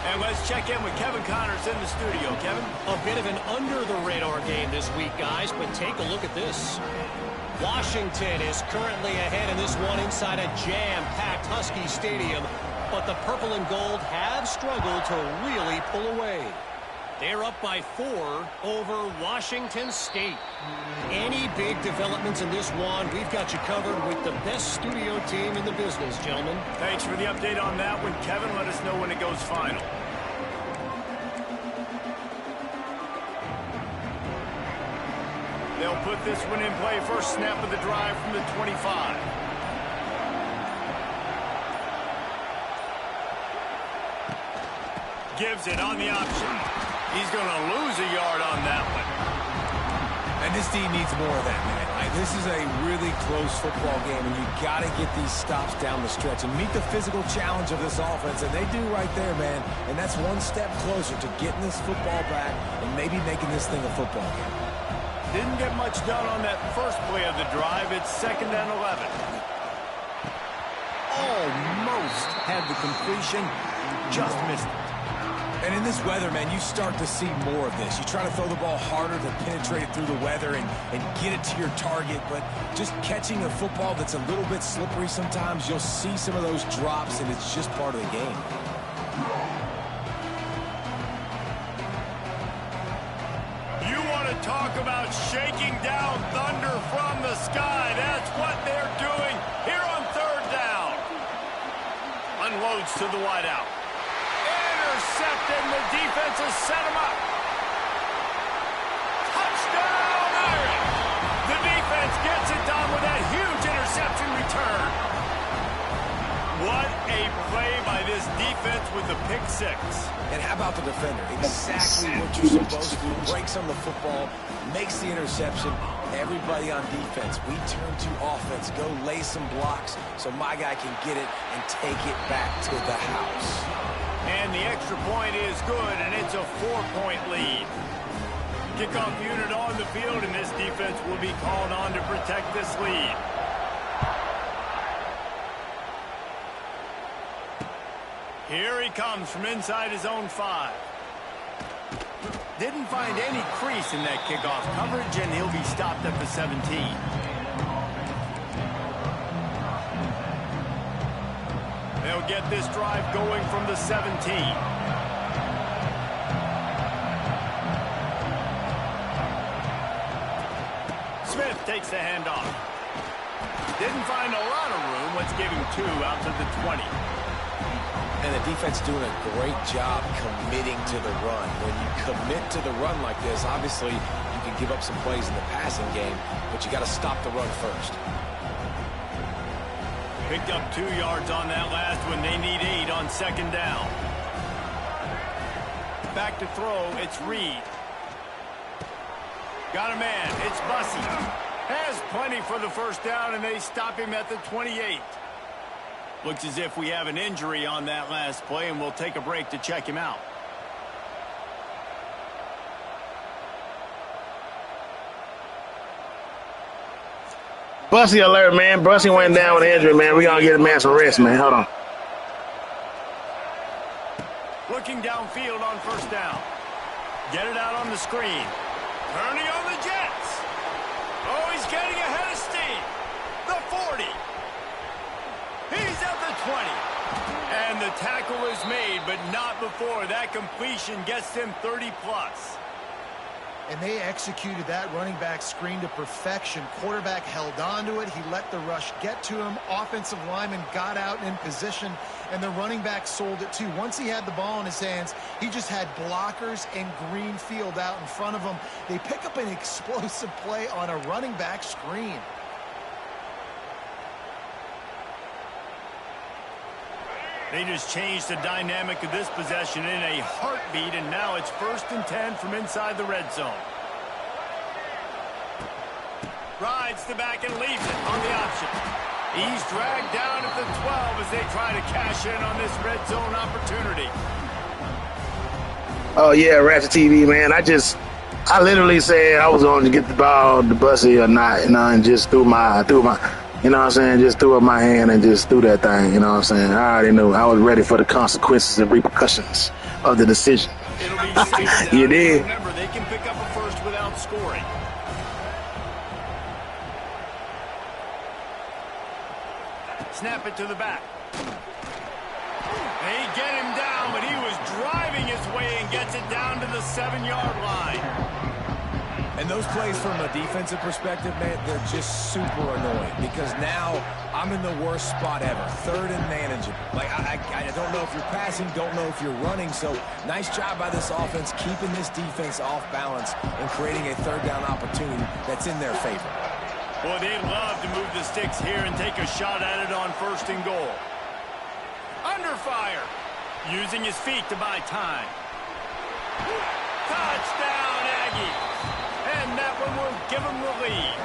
And let's check in with Kevin Connors in the studio. Kevin? A bit of an under-the-radar game this week, guys, but take a look at this. Washington is currently ahead in this one inside a jam-packed Husky Stadium, but the purple and gold have struggled to really pull away. They're up by 4 over Washington State. Any big developments in this one, we've got you covered with the best studio team in the business, gentlemen. Thanks for the update on that one, Kevin. Let us know when it goes final. They'll put this one in play. First snap of the drive from the 25. gives it on the option. He's going to lose a yard on that one. And this team needs more of that, man. Like, this is a really close football game, and you got to get these stops down the stretch and meet the physical challenge of this offense, and they do right there, man. And that's one step closer to getting this football back and maybe making this thing a football game. Didn't get much done on that first play of the drive. It's 2nd and 11. Almost had the completion, just missed it. And in this weather, man, you start to see more of this. You try to throw the ball harder to penetrate it through the weather and get it to your target, but just catching a football that's a little bit slippery sometimes, you'll see some of those drops, and it's just part of the game. You want to talk about shaking down thunder from the sky. That's what they're doing here on 3rd down. Unloads to the wideout. Intercepted, the defense has set him up. Touchdown, Irish! The defense gets it done with that huge interception return. What a play by this defense with the pick 6. And how about the defender? Exactly what you're supposed to do. Breaks on the football, makes the interception. Everybody on defense, we turn to offense. Go lay some blocks so my guy can get it and take it back to the house. And the extra point is good, and it's a 4-point lead. Kickoff unit on the field, and this defense will be called on to protect this lead. Here he comes from inside his own 5. Didn't find any crease in that kickoff coverage, and he'll be stopped at the 17. They'll get this drive going from the 17. Smith takes the handoff. Didn't find a lot of room. Let's give him 2 out to the 20. And the defense doing a great job committing to the run. When you commit to the run like this, obviously you can give up some plays in the passing game, but you got to stop the run first. Picked up 2 yards on that last one. They need 8 on 2nd down. Back to throw, it's Reed. Got a man, it's Bussey. Has plenty for the 1st down, and they stop him at the 28. Looks as if we have an injury on that last play, and we'll take a break to check him out. Bussey alert, man. Bussey went down with an injury, man. We gotta get a man some rest, man. Hold on. Looking downfield on 1st down. Get it out on the screen. Turning on the Jets. Oh, he's getting ahead of steam. The 40. He's at the 20. And the tackle is made, but not before. That completion gets them 30+. And they executed that running back screen to perfection. Quarterback held on to it. He let the rush get to him. Offensive lineman got out and in position, and the running back sold it too. Once he had the ball in his hands, he just had blockers and green field out in front of him. They pick up an explosive play on a running back screen. They just changed the dynamic of this possession in a heartbeat, and now it's 1st and 10 from inside the red zone. Rides the back and leaves it on the option. He's dragged down at the 12 as they try to cash in on this red zone opportunity. Oh yeah, Ratchet TV, man. I literally said I was going to get the ball to Bussey or not, and just threw my. You know what I'm saying? Just threw up my hand and just threw that thing. You know what I'm saying? I already knew. I was ready for the consequences and repercussions of the decision. It'll be 6 down. You did. Remember, they can pick up a 1st without scoring. Snap it to the back. They get him down, but he was driving his way and gets it down to the 7-yard line. And those plays from a defensive perspective, man, they're just super annoying because now I'm in the worst spot ever. 3rd and manageable. Like, I don't know if you're passing, don't know if you're running. So nice job by this offense keeping this defense off balance and creating a 3rd down opportunity that's in their favor. Boy, they'd love to move the sticks here and take a shot at it on 1st and goal. Under fire. Using his feet to buy time. Touchdown, Aggies. And that one will give him the lead.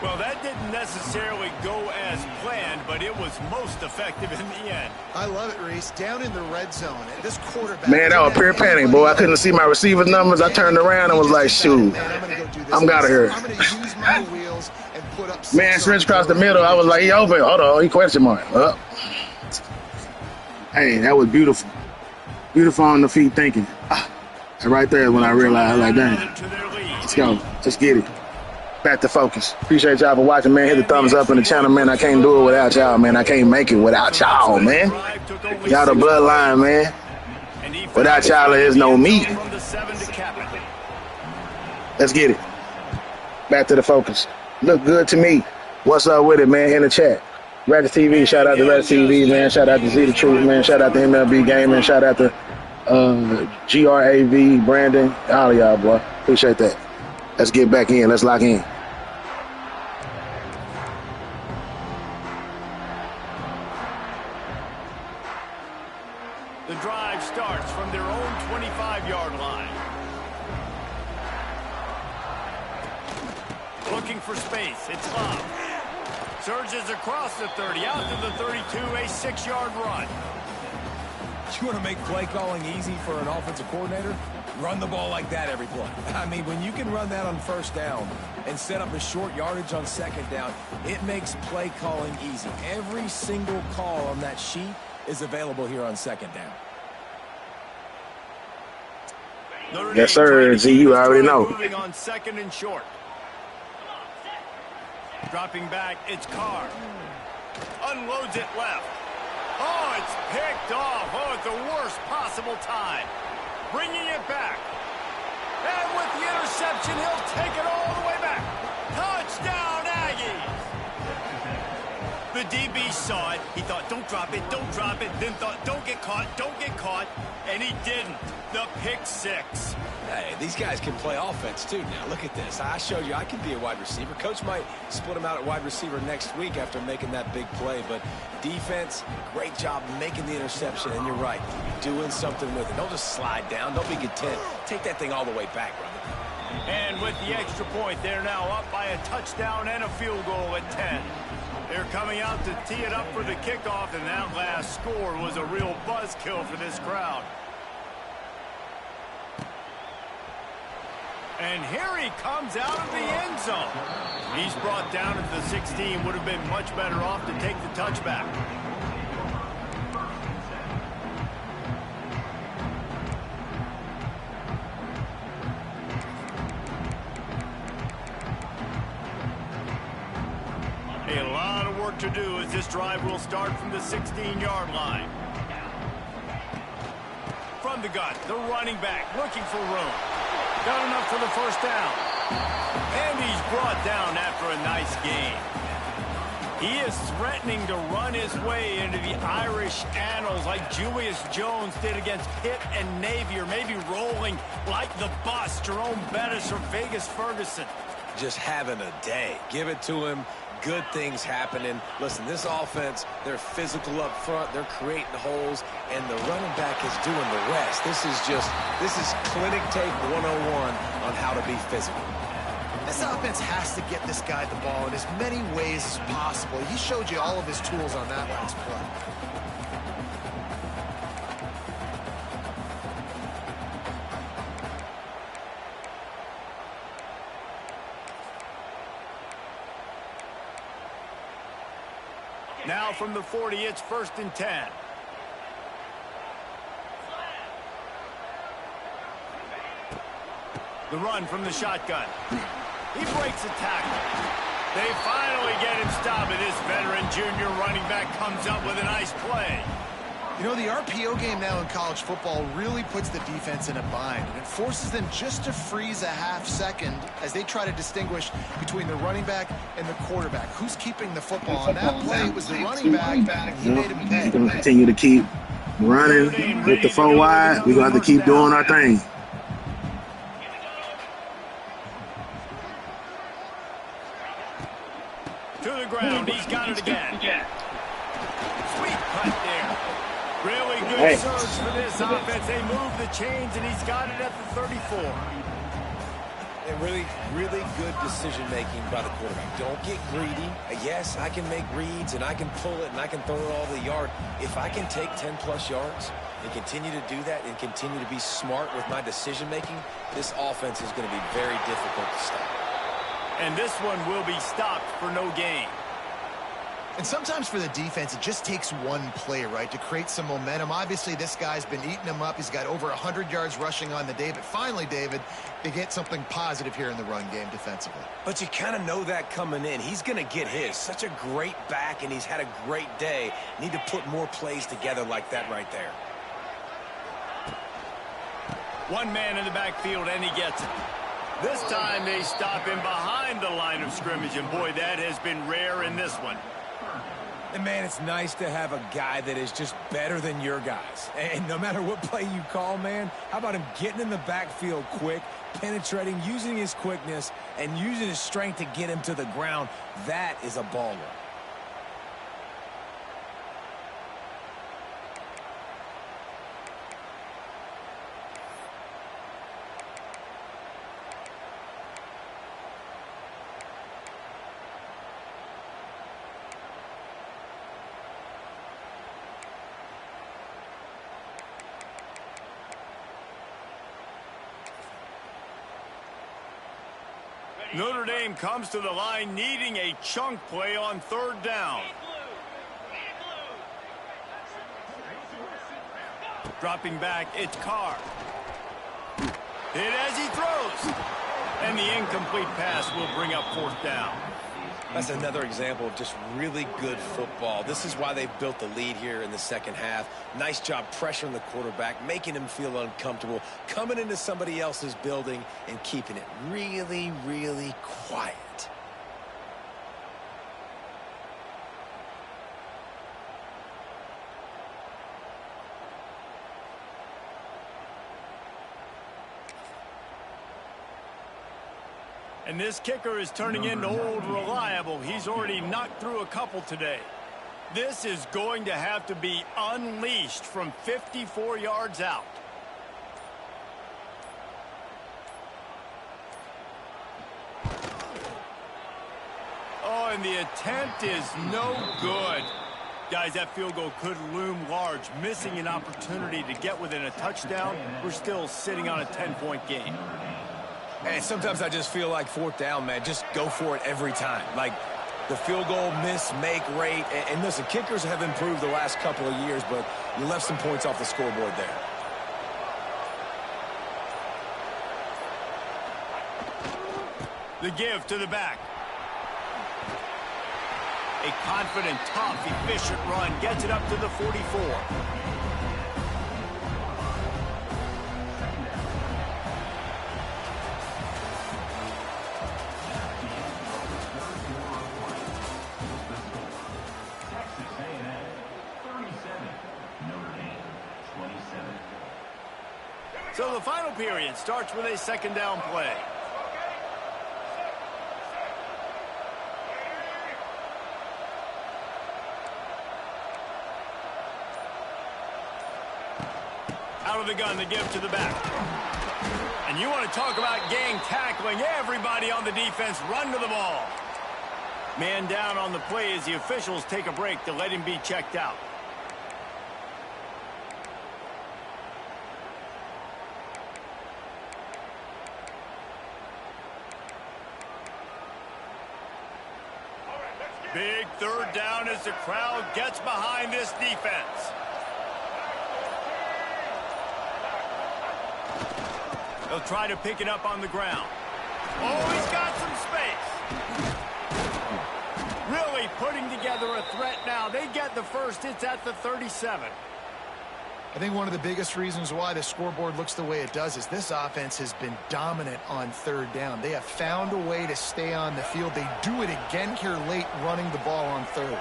Well, that didn't necessarily go as planned, but it was most effective in the end. I love it, Reese. Down in the red zone, this quarterback. Man, that was pure panic, boy. I couldn't see my receiver numbers. I turned around and was like, shoot, I'm out of here. I'm going to use my wheels and put up. Man, stretch across the middle. I was like, he open. Hold on, he question mark. Hey, that was beautiful. Beautiful on the feet thinking. And right there is when I realized, like, dang, let's go. Let's get it. Back to focus. Appreciate y'all for watching, man. Hit the thumbs up in the channel, man. I can't do it without y'all, man. I can't make it without y'all, man. Y'all the bloodline, man. Without y'all, there is no me. Let's get it. Back to the focus. Look good to me. What's up with it, man? In the chat. Ratchet TV, shout out to Ratchet TV, man. Shout out to Z the Truth, man. Shout out to MLB Gaming. Shout out to GRAV, Brandon. All of y'all, boy. Appreciate that. Let's get back in. Let's lock in. The drive starts from their own 25-yard line. Looking for space. It's Love. Surges across the 30, out to the 32, a 6-yard run. You want to make play calling easy for an offensive coordinator? Run the ball like that every play. I mean, when you can run that on first down and set up a short yardage on second down, it makes play calling easy. Every single call on that sheet is available here on second down. Yes, sir. Z, you already know. Moving on second and short. Dropping back, it's Carr. Unloads it left. Oh, it's picked off. Oh, at the worst possible time. Bringing it back. And with the interception, he'll take it all the way back. Touchdown, Aggies. The DB saw it. He thought, don't drop it, don't drop it. Then thought, don't get caught. And he didn't. The pick six. Hey, these guys can play offense, too. Now, look at this. I showed you I can be a wide receiver. Coach might split him out at wide receiver next week after making that big play. But defense, great job making the interception. And you're right, doing something with it. Don't just slide down. Don't be content. Take that thing all the way back, brother. And with the extra point, they're now up by a touchdown and a field goal at 10. They're coming out to tee it up for the kickoff, and that last score was a real buzzkill for this crowd. And here he comes out of the end zone. He's brought down at the 16. Would have been much better off to take the touchback. A lot of work to do as this drive will start from the 16-yard line. From the gun, the running back looking for room. Got enough for the first down. And he's brought down after a nice gain. He is threatening to run his way into the Irish annals like Julius Jones did against Pitt and Navy, or maybe rolling like the bus, Jerome Bettis or Vegas Ferguson. Just having a day. Give it to him. Good things happening. Listen, this offense, they're physical up front. They're creating holes, and the running back is doing the rest. This is clinic tape 101 on how to be physical. This offense has to get this guy the ball in as many ways as possible. He showed you all of his tools on that last play. Now from the 40, it's 1st and 10. The run from the shotgun. He breaks a tackle. They finally get him stopped, and this veteran junior running back comes up with a nice play. You know, the RPO game now in college football really puts the defense in a bind, and it forces them just to freeze a half second as they try to distinguish between the running back and the quarterback. Who's keeping the football? On that play, it was the running back. He made him pay. We're going to continue to keep running with the 4 wide. We're going to have to keep doing our thing. To the ground. He's got it again. Sweet cut there. Really good Hey. surge for this offense. They move the chains, and he's got it at the 34. And really good decision-making by the quarterback. Don't get greedy. Yes, I can make reads, and I can pull it, and I can throw it all the yard. If I can take 10-plus yards and continue to do that and continue to be smart with my decision-making, this offense is going to be very difficult to stop. And this one will be stopped for no gain. And sometimes for the defense, it just takes one play, right, to create some momentum. Obviously, this guy's been eating them up. He's got over 100 yards rushing on the day. But finally, David, they get something positive here in the run game defensively. But you kind of know that coming in. He's going to get his. Such a great back, and he's had a great day. Need to put more plays together like that right there. One man in the backfield, and he gets it. This time they stop him behind the line of scrimmage, and boy, that has been rare in this one. And, man, it's nice to have a guy that is just better than your guys. And no matter what play you call, man, how about him getting in the backfield quick, penetrating, using his quickness, and using his strength to get him to the ground? That is a baller. Notre Dame comes to the line needing a chunk play on third down. Dropping back, it's Carr. Hit as he throws. And the incomplete pass will bring up fourth down. That's another example of just really good football. This is why they built the lead here in the second half. Nice job pressuring the quarterback, making him feel uncomfortable, coming into somebody else's building and keeping it really, really quiet. And this kicker is turning into old reliable. He's already knocked through a couple today. This is going to have to be unleashed from 54 yards out. Oh, and the attempt is no good. Guys, that field goal could loom large. Missing an opportunity to get within a touchdown. We're still sitting on a 10-point game. And sometimes I just feel like fourth down, man, just go for it every time. Like the field goal miss-make rate. And listen, kickers have improved the last couple of years, but you left some points off the scoreboard there. The give to the back. A confident, tough, efficient run gets it up to the 44. So the final period starts with a second down play. Out of the gun, the give to the back. And you want to talk about gang tackling. Everybody on the defense run to the ball. Man down on the play as the officials take a break to let him be checked out. Big third down as the crowd gets behind this defense. They'll try to pick it up on the ground. Oh, he's got some space. Really putting together a threat now. They get the first. It's at the 37. I think one of the biggest reasons why the scoreboard looks the way it does is this offense has been dominant on third down. They have found a way to stay on the field. They do it again here late, running the ball on third.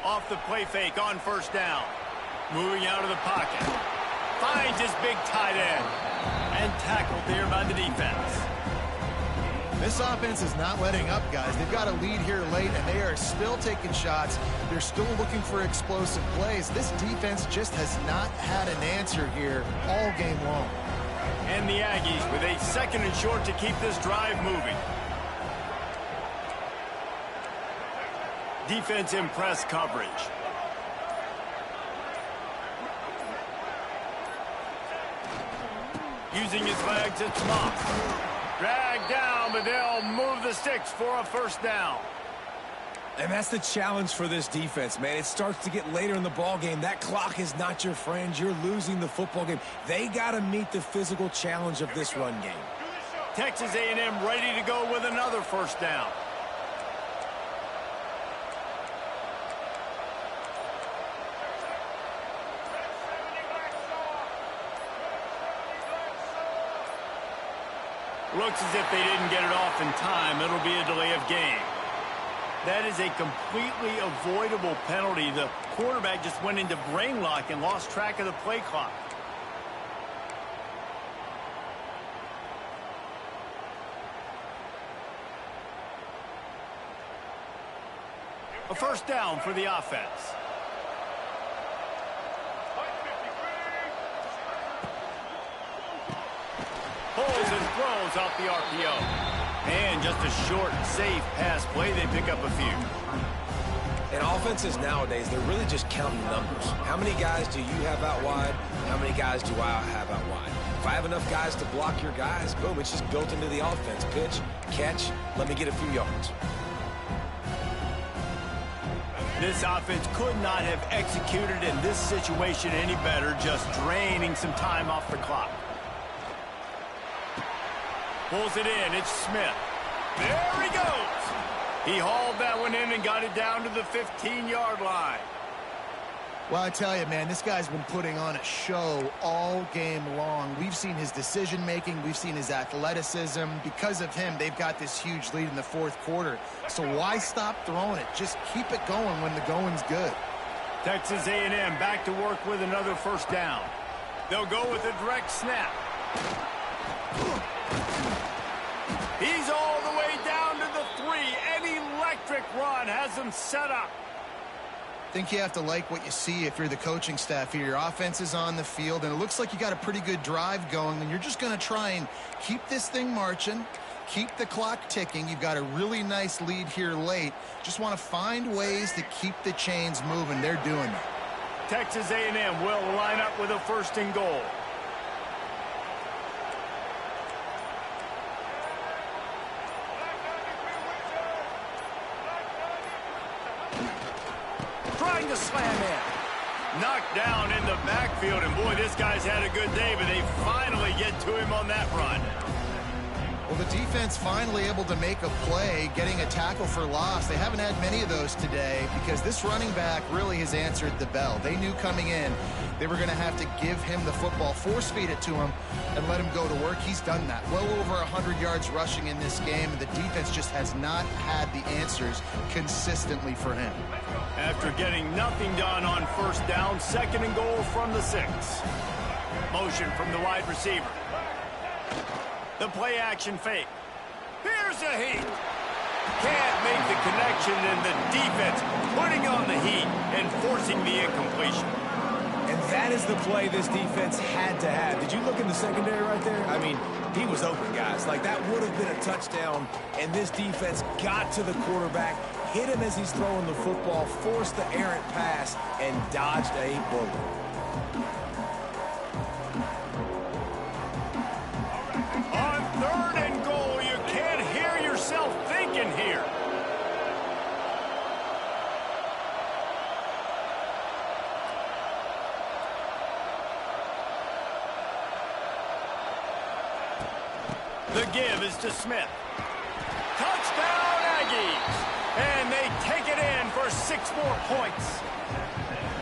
Off the play fake on first down. Moving out of the pocket. Finds his big tight end. And tackled there by the defense. This offense is not letting up, guys. They've got a lead here late, and they are still taking shots. They're still looking for explosive plays. This defense just has not had an answer here all game long. And the Aggies with a 2nd and short to keep this drive moving. Defense in press coverage. Using his legs, it's Moss. Dragged down, but they'll move the sticks for a 1st down. And that's the challenge for this defense, man. It starts to get later in the ball game. That clock is not your friend. You're losing the football game. They got to meet the physical challenge of this run game. Texas A&M ready to go with another 1st down. Looks as if they didn't get it off in time. It'll be a delay of game. That is a completely avoidable penalty. The quarterback just went into brain lock and lost track of the play clock. A 1st down for the offense. Pulls and throws off the RPO. And just a short, safe pass play. They pick up a few. And offenses nowadays, they're really just counting numbers. How many guys do you have out wide? How many guys do I have out wide? If I have enough guys to block your guys, boom, it's just built into the offense. Pitch, catch, let me get a few yards. This offense could not have executed in this situation any better, just draining some time off the clock. Pulls it in. It's Smith. There he goes. He hauled that one in and got it down to the 15-yard line. Well, I tell you, man, this guy's been putting on a show all game long. We've seen his decision-making. We've seen his athleticism. Because of him, they've got this huge lead in the 4th quarter. So why stop throwing it? Just keep it going when the going's good. Texas A&M back to work with another 1st down. They'll go with a direct snap. He's all the way down to the 3. An electric run has him set up. I think you have to like what you see if you're the coaching staff here. Your offense is on the field, and it looks like you got a pretty good drive going, and you're just going to try and keep this thing marching, keep the clock ticking. You've got a really nice lead here late. Just want to find ways to keep the chains moving. They're doing that. Texas A&M will line up with a 1st and goal. Trying to slam in. Knocked down in the backfield, and boy, this guy's had a good day, but they finally get to him on that run. Well, the defense finally able to make a play, getting a tackle for loss. They haven't had many of those today because this running back really has answered the bell. They knew coming in they were going to have to give him the football, force feed it to him, and let him go to work. He's done that. Well over 100 yards rushing in this game, and the defense just has not had the answers consistently for him. After getting nothing done on 1st down, 2nd and goal from the 6. Motion from the wide receiver. The play action fake. Here's a heat. Can't make the connection, and the defense putting on the heat and forcing the incompletion. And that is the play this defense had to have. Did you look in the secondary right there? I mean, he was open, guys. Like, that would have been a touchdown, and this defense got to the quarterback, hit him as he's throwing the football, forced the errant pass, and dodged a bullet. On 3rd and goal, you can't hear yourself thinking here. The give is to Smith. Touchdown, Aggies! And they take it in for 6 more points.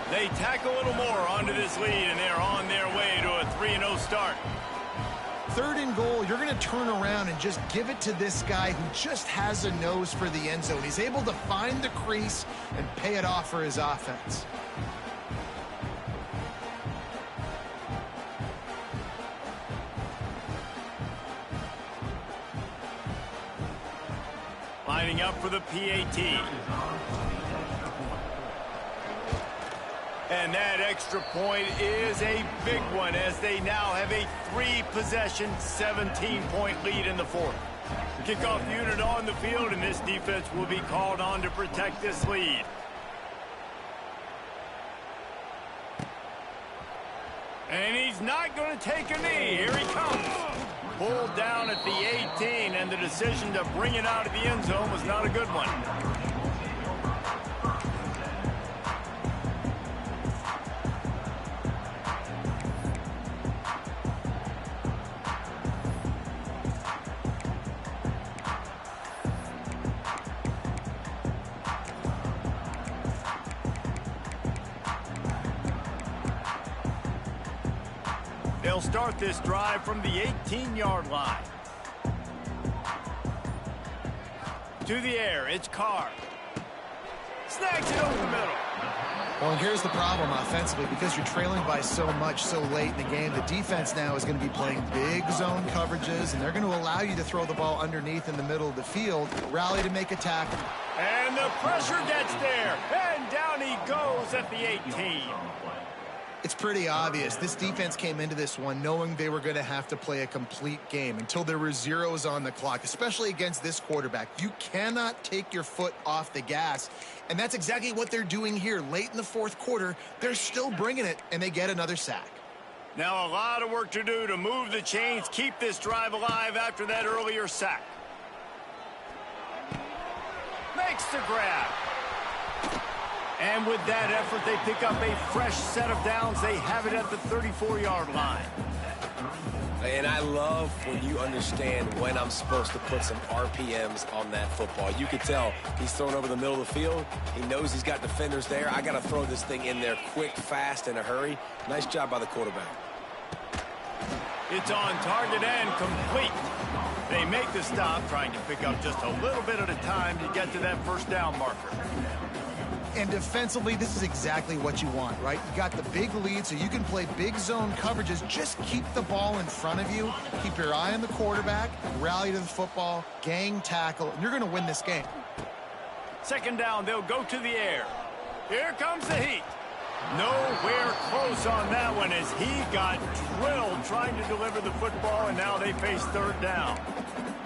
They tack a little more onto this lead, and they're on their way to a 3-0 start. 3rd and goal, you're going to turn around and just give it to this guy who just has a nose for the end zone. He's able to find the crease and pay it off for his offense. lining up for the PAT. And that extra point is a big one as they now have a 3-possession, 17-point lead in the fourth. Kickoff unit on the field, and this defense will be called on to protect this lead. And he's not going to take a knee. Here he comes. Pulled down at the 18, and the decision to bring it out of the end zone was not a good one. They'll start this drive from the 18-yard line. To the air, it's Carr. Snags it over the middle. Well, here's the problem offensively. Because you're trailing by so much so late in the game, the defense now is going to be playing big zone coverages, and they're going to allow you to throw the ball underneath in the middle of the field, rally to make a tackle. And the pressure gets there, and down he goes at the 18. It's pretty obvious. This defense came into this one knowing they were going to have to play a complete game until there were zeros on the clock, especially against this quarterback. You cannot take your foot off the gas, and that's exactly what they're doing here. Late in the fourth quarter, they're still bringing it, and they get another sack. Now a lot of work to do to move the chains, keep this drive alive after that earlier sack. Makes the grab. And with that effort, they pick up a fresh set of downs. They have it at the 34-yard line. And I love when you understand when I'm supposed to put some RPMs on that football. You can tell he's thrown over the middle of the field. He knows he's got defenders there. I got to throw this thing in there quick, fast, in a hurry. Nice job by the quarterback. It's on target and complete. They make the stop, trying to pick up just a little bit at a time to get to that first down marker. And defensively, this is exactly what you want, right? You got the big lead, so you can play big zone coverages. Just keep the ball in front of you. Keep your eye on the quarterback, rally to the football, gang tackle, and you're going to win this game. Second down, they'll go to the air. Here comes the heat. Nowhere close on that one as he got drilled trying to deliver the football, and now they face third down.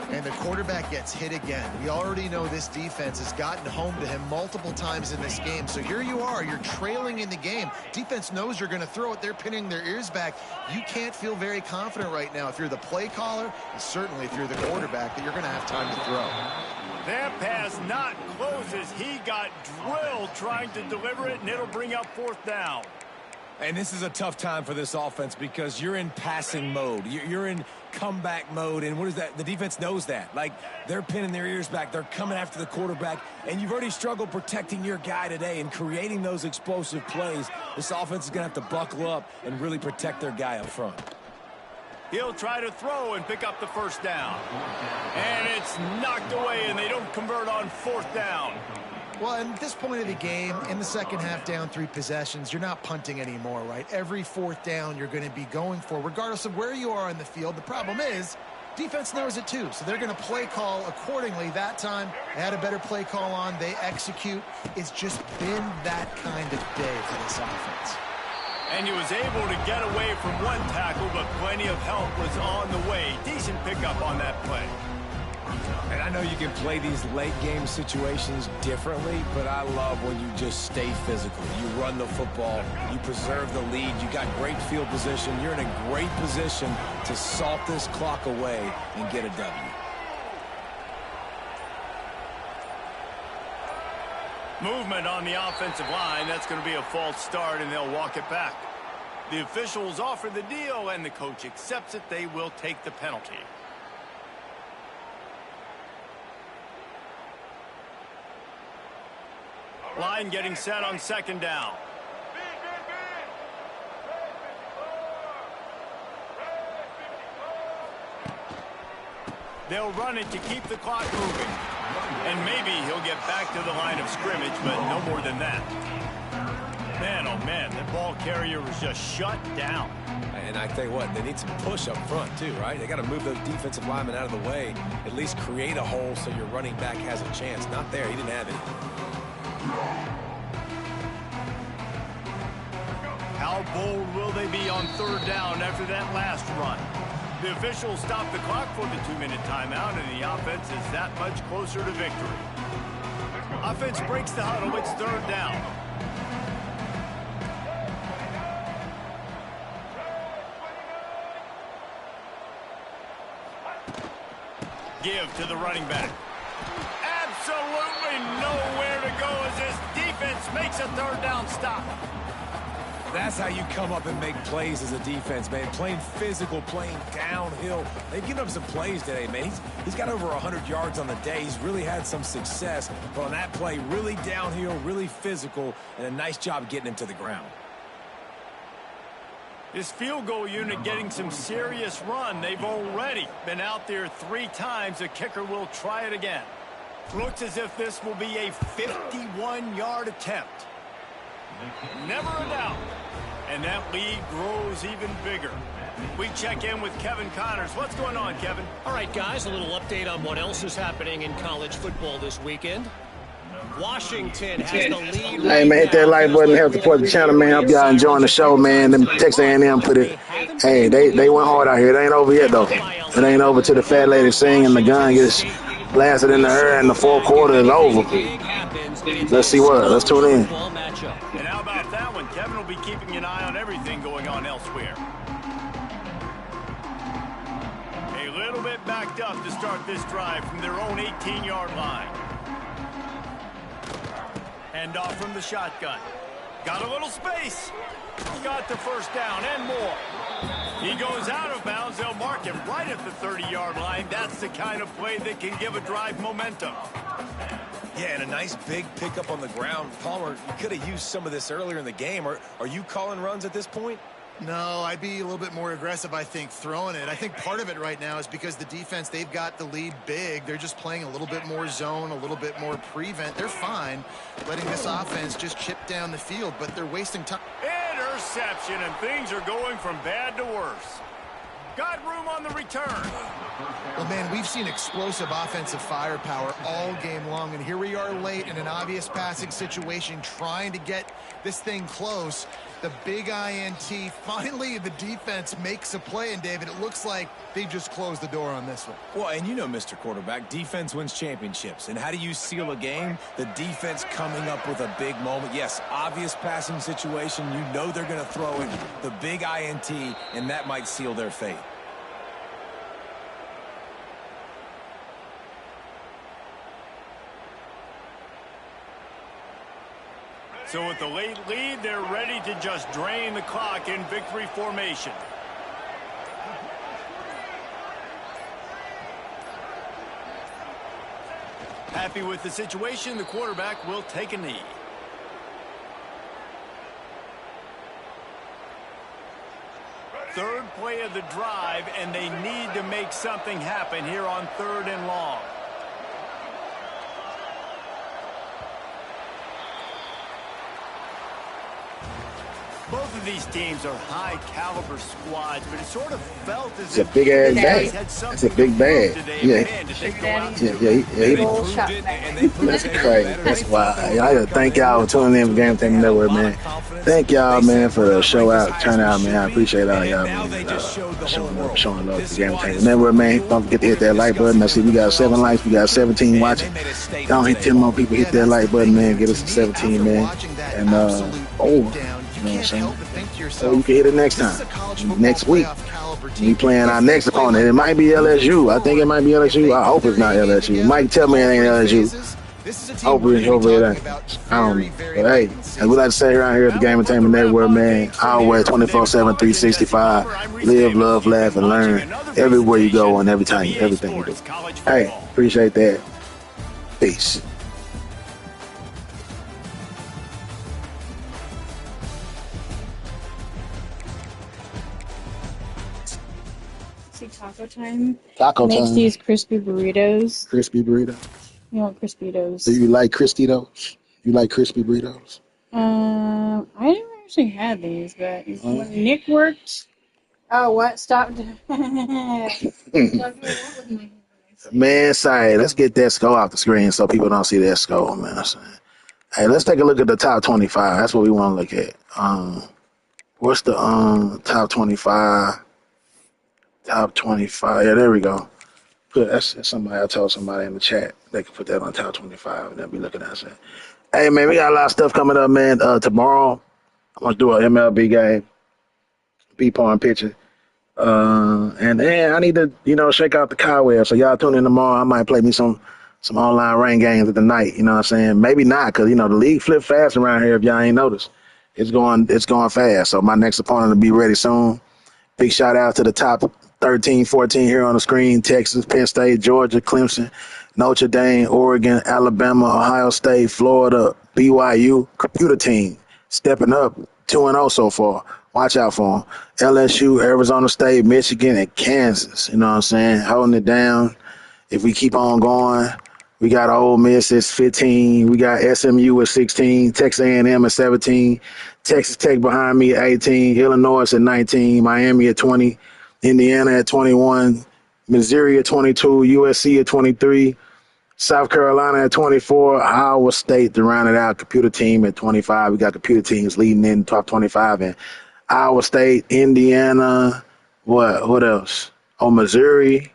And the quarterback gets hit again. We already know this defense has gotten home to him multiple times in this game. So here you are, you're trailing in the game. Defense knows you're going to throw it. They're pinning their ears back. You can't feel very confident right now if you're the play caller, and certainly if you're the quarterback, that you're going to have time to throw. That pass not close as he got drilled trying to deliver it, and it'll bring up fourth down. And this is a tough time for this offense because you're in passing mode. You're in comeback mode, and what is that? The defense knows that. Like, they're pinning their ears back. They're coming after the quarterback, and you've already struggled protecting your guy today and creating those explosive plays. This offense is going to have to buckle up and really protect their guy up front. He'll try to throw and pick up the first down. And it's knocked away, and they don't convert on fourth down. Well, at this point of the game, in the second half, down 3 possessions, you're not punting anymore, right? Every fourth down you're going to be going for, regardless of where you are in the field. The problem is, defense knows it too, so they're going to play call accordingly. That time, they had a better play call on. They execute. It's just been that kind of day for this offense. And he was able to get away from one tackle, but plenty of help was on the way. Decent pickup on that play. And I know you can play these late game situations differently, but I love when you just stay physical. You run the football, you preserve the lead, you got great field position, you're in a great position to salt this clock away and get a W. Movement on the offensive line. That's going to be a false start, and they'll walk it back. The officials offer the deal, and the coach accepts it. They will take the penalty. Line getting set on second down. They'll run it to keep the clock moving. And maybe he'll get back to the line of scrimmage, but no more than that. Man, oh man, the ball carrier was just shut down. And I tell you what, they need some push up front too, right? They got to move those defensive linemen out of the way, at least create a hole so your running back has a chance. Not there, he didn't have it. How bold will they be on third down after that last run? The officials stop the clock for the 2-minute timeout, and the offense is that much closer to victory. Offense breaks the huddle. It's third down. Give to the running back. Absolutely nowhere to go as this defense makes a third down stop. That's how you come up and make plays as a defense, man. Playing physical, playing downhill. They've given up some plays today, man. He's got over 100 yards on the day. He's really had some success. But on that play, really downhill, really physical, and a nice job getting him to the ground. This field goal unit getting some serious run. They've already been out there 3 times. The kicker will try it again. Looks as if this will be a 51-yard attempt. Never a doubt. And that lead grows even bigger. We check in with Kevin Connors. What's going on, Kevin? All right, guys, a little update on what else is happening in college football this weekend. Washington has the lead. Hey, man, hit that like button, help support the channel, man. Hope y'all enjoying the show, man. Them Texas A&M put it. Hey, they went hard out here. It ain't over yet, though. It ain't over till the fat lady sing and the gun gets blasted in the air and the fourth quarter is over. Let's see what. Let's tune in. And how about that one? Kevin will be keeping an eye on everything going on elsewhere. A little bit backed up to start this drive from their own 18-yard line. Hand off from the shotgun. Got a little space. Got the first down and more. He goes out of bounds. They'll mark him right at the 30-yard line. That's the kind of play that can give a drive momentum. Yeah, and a nice big pickup on the ground. Palmer, you could have used some of this earlier in the game. Are you calling runs at this point? No, I'd be a little bit more aggressive, I think, throwing it. I think part of it right now is because the defense, they've got the lead big. They're just playing a little bit more zone, a little bit more prevent. They're fine letting this offense just chip down the field, but they're wasting time. Interception, and things are going from bad to worse. Got room on the return. Well, man, we've seen explosive offensive firepower all game long, and here we are late in an obvious passing situation trying to get this thing close. The big INT, finally the defense makes a play, and David, it looks like they just closed the door on this one. Well, and you know, Mr. Quarterback, defense wins championships. And how do you seal a game? The defense coming up with a big moment. Yes, obvious passing situation. You know they're going to throw it. The big INT, and that might seal their fate. So with the late lead, they're ready to just drain the clock in victory formation. Happy with the situation, the quarterback will take a knee. Third play of the drive, and they need to make something happen here on 3rd and long. Both of these teams are high-caliber squads, but it sort of felt as if it's a big ass bag. That's a big bag. Yeah. That's crazy. That's wild. I gotta thank y'all for tuning in for Game Time Network, man. Thank y'all, man, for the show out, turnout, man. I appreciate all y'all, man. Showing love to Game Time Network, man. Don't forget to hit that like button. I see we got 7 likes, we got 17 watching. Don't hit 10 more people. Hit that like button, man. Get us to 17, man. And you know what I'm saying? So you can hit it next time. Next week. We playing our next opponent. It might be LSU. I think it might be LSU. I hope it's not LSU. Mike tell me it ain't LSU. Hopefully it ain't. I don't know. But hey, as we like to say around here at the Game Entertainment Network, man, always 24/7, 365. Live, love, laugh, and learn everywhere you go and everything you do. Hey, appreciate that. Peace. Taco time. Taco Makes time. these crispy burritos. Crispy burrito. You want crispitos? Do you like Cristitos? You like crispy burritos? I never actually had these, but when Nick worked. Oh, what? Stop. Stop doing what with my Man, sorry. Let's get that score off the screen so people don't see that score, man. Hey, let's take a look at the top 25. That's what we want to look at. What's the top 25? Top 25. Yeah, there we go. That's somebody. I told somebody in the chat they could put that on top 25 and they'll be looking at it. Hey, man, we got a lot of stuff coming up, man. Tomorrow, I'm going to do an MLB game, B-Pawn pitcher. And then I need to, shake out the cobweb. So y'all tune in tomorrow. I might play me some online rain games at the night. You know what I'm saying? Maybe not, because the league flip fast around here. If y'all ain't noticed, it's going fast. So my next opponent will be ready soon. Big shout out to the top 13, 14 here on the screen: Texas, Penn State, Georgia, Clemson, Notre Dame, Oregon, Alabama, Ohio State, Florida, BYU, computer team stepping up 2-0 so far. Watch out for them. LSU, Arizona State, Michigan, and Kansas. You know what I'm saying? Holding it down. If we keep on going, we got Ole Miss at 15. We got SMU at 16. Texas A&M at 17. Texas Tech behind me at 18. Illinois at 19. Miami at 20. Indiana at 21. Missouri at 22. USC at 23. South Carolina at 24. Iowa State to round it out. Computer team at 25. We got computer teams leading in top 25. And Iowa State, Indiana, what else? Oh, Missouri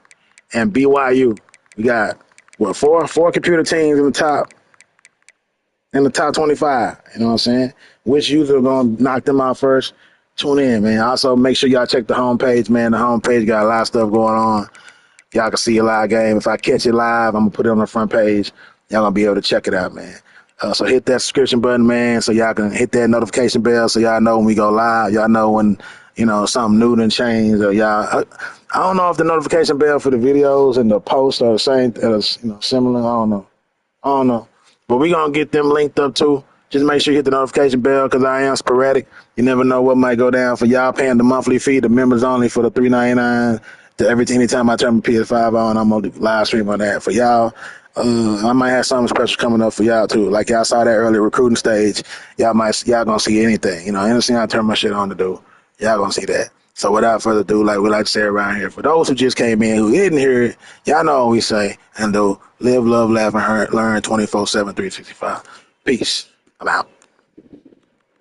and BYU. We got four computer teams in the top 25. You know what I'm saying? Which user are gonna knock them out first? Tune in, man. Also, make sure y'all check the homepage, man. The homepage got a lot of stuff going on. Y'all can see a live game. If I catch it live, I'm gonna put it on the front page. Y'all gonna be able to check it out, man. So hit that subscription button, man, so y'all can hit that notification bell so y'all know when we go live. Y'all know when, something new done changed. Or y'all, I don't know if the notification bell for the videos and the posts are the same, similar. I don't know. But we going to get them linked up too. Just make sure you hit the notification bell because I am sporadic. You never know what might go down. For y'all paying the monthly fee, the members only for the $3.99 to everything. Anytime I turn my PS5 on, I'm going to live stream on that. For y'all, I might have something special coming up for y'all too. Like y'all saw that early recruiting stage. Y'all going to see anything. Anything I turn my shit on to do, y'all going to see that. So without further ado, like we like to say around here, for those who just came in, who didn't hear it, y'all know what we say and do. Live, love, laugh, and learn 24/7, 365. Peace. I'm out.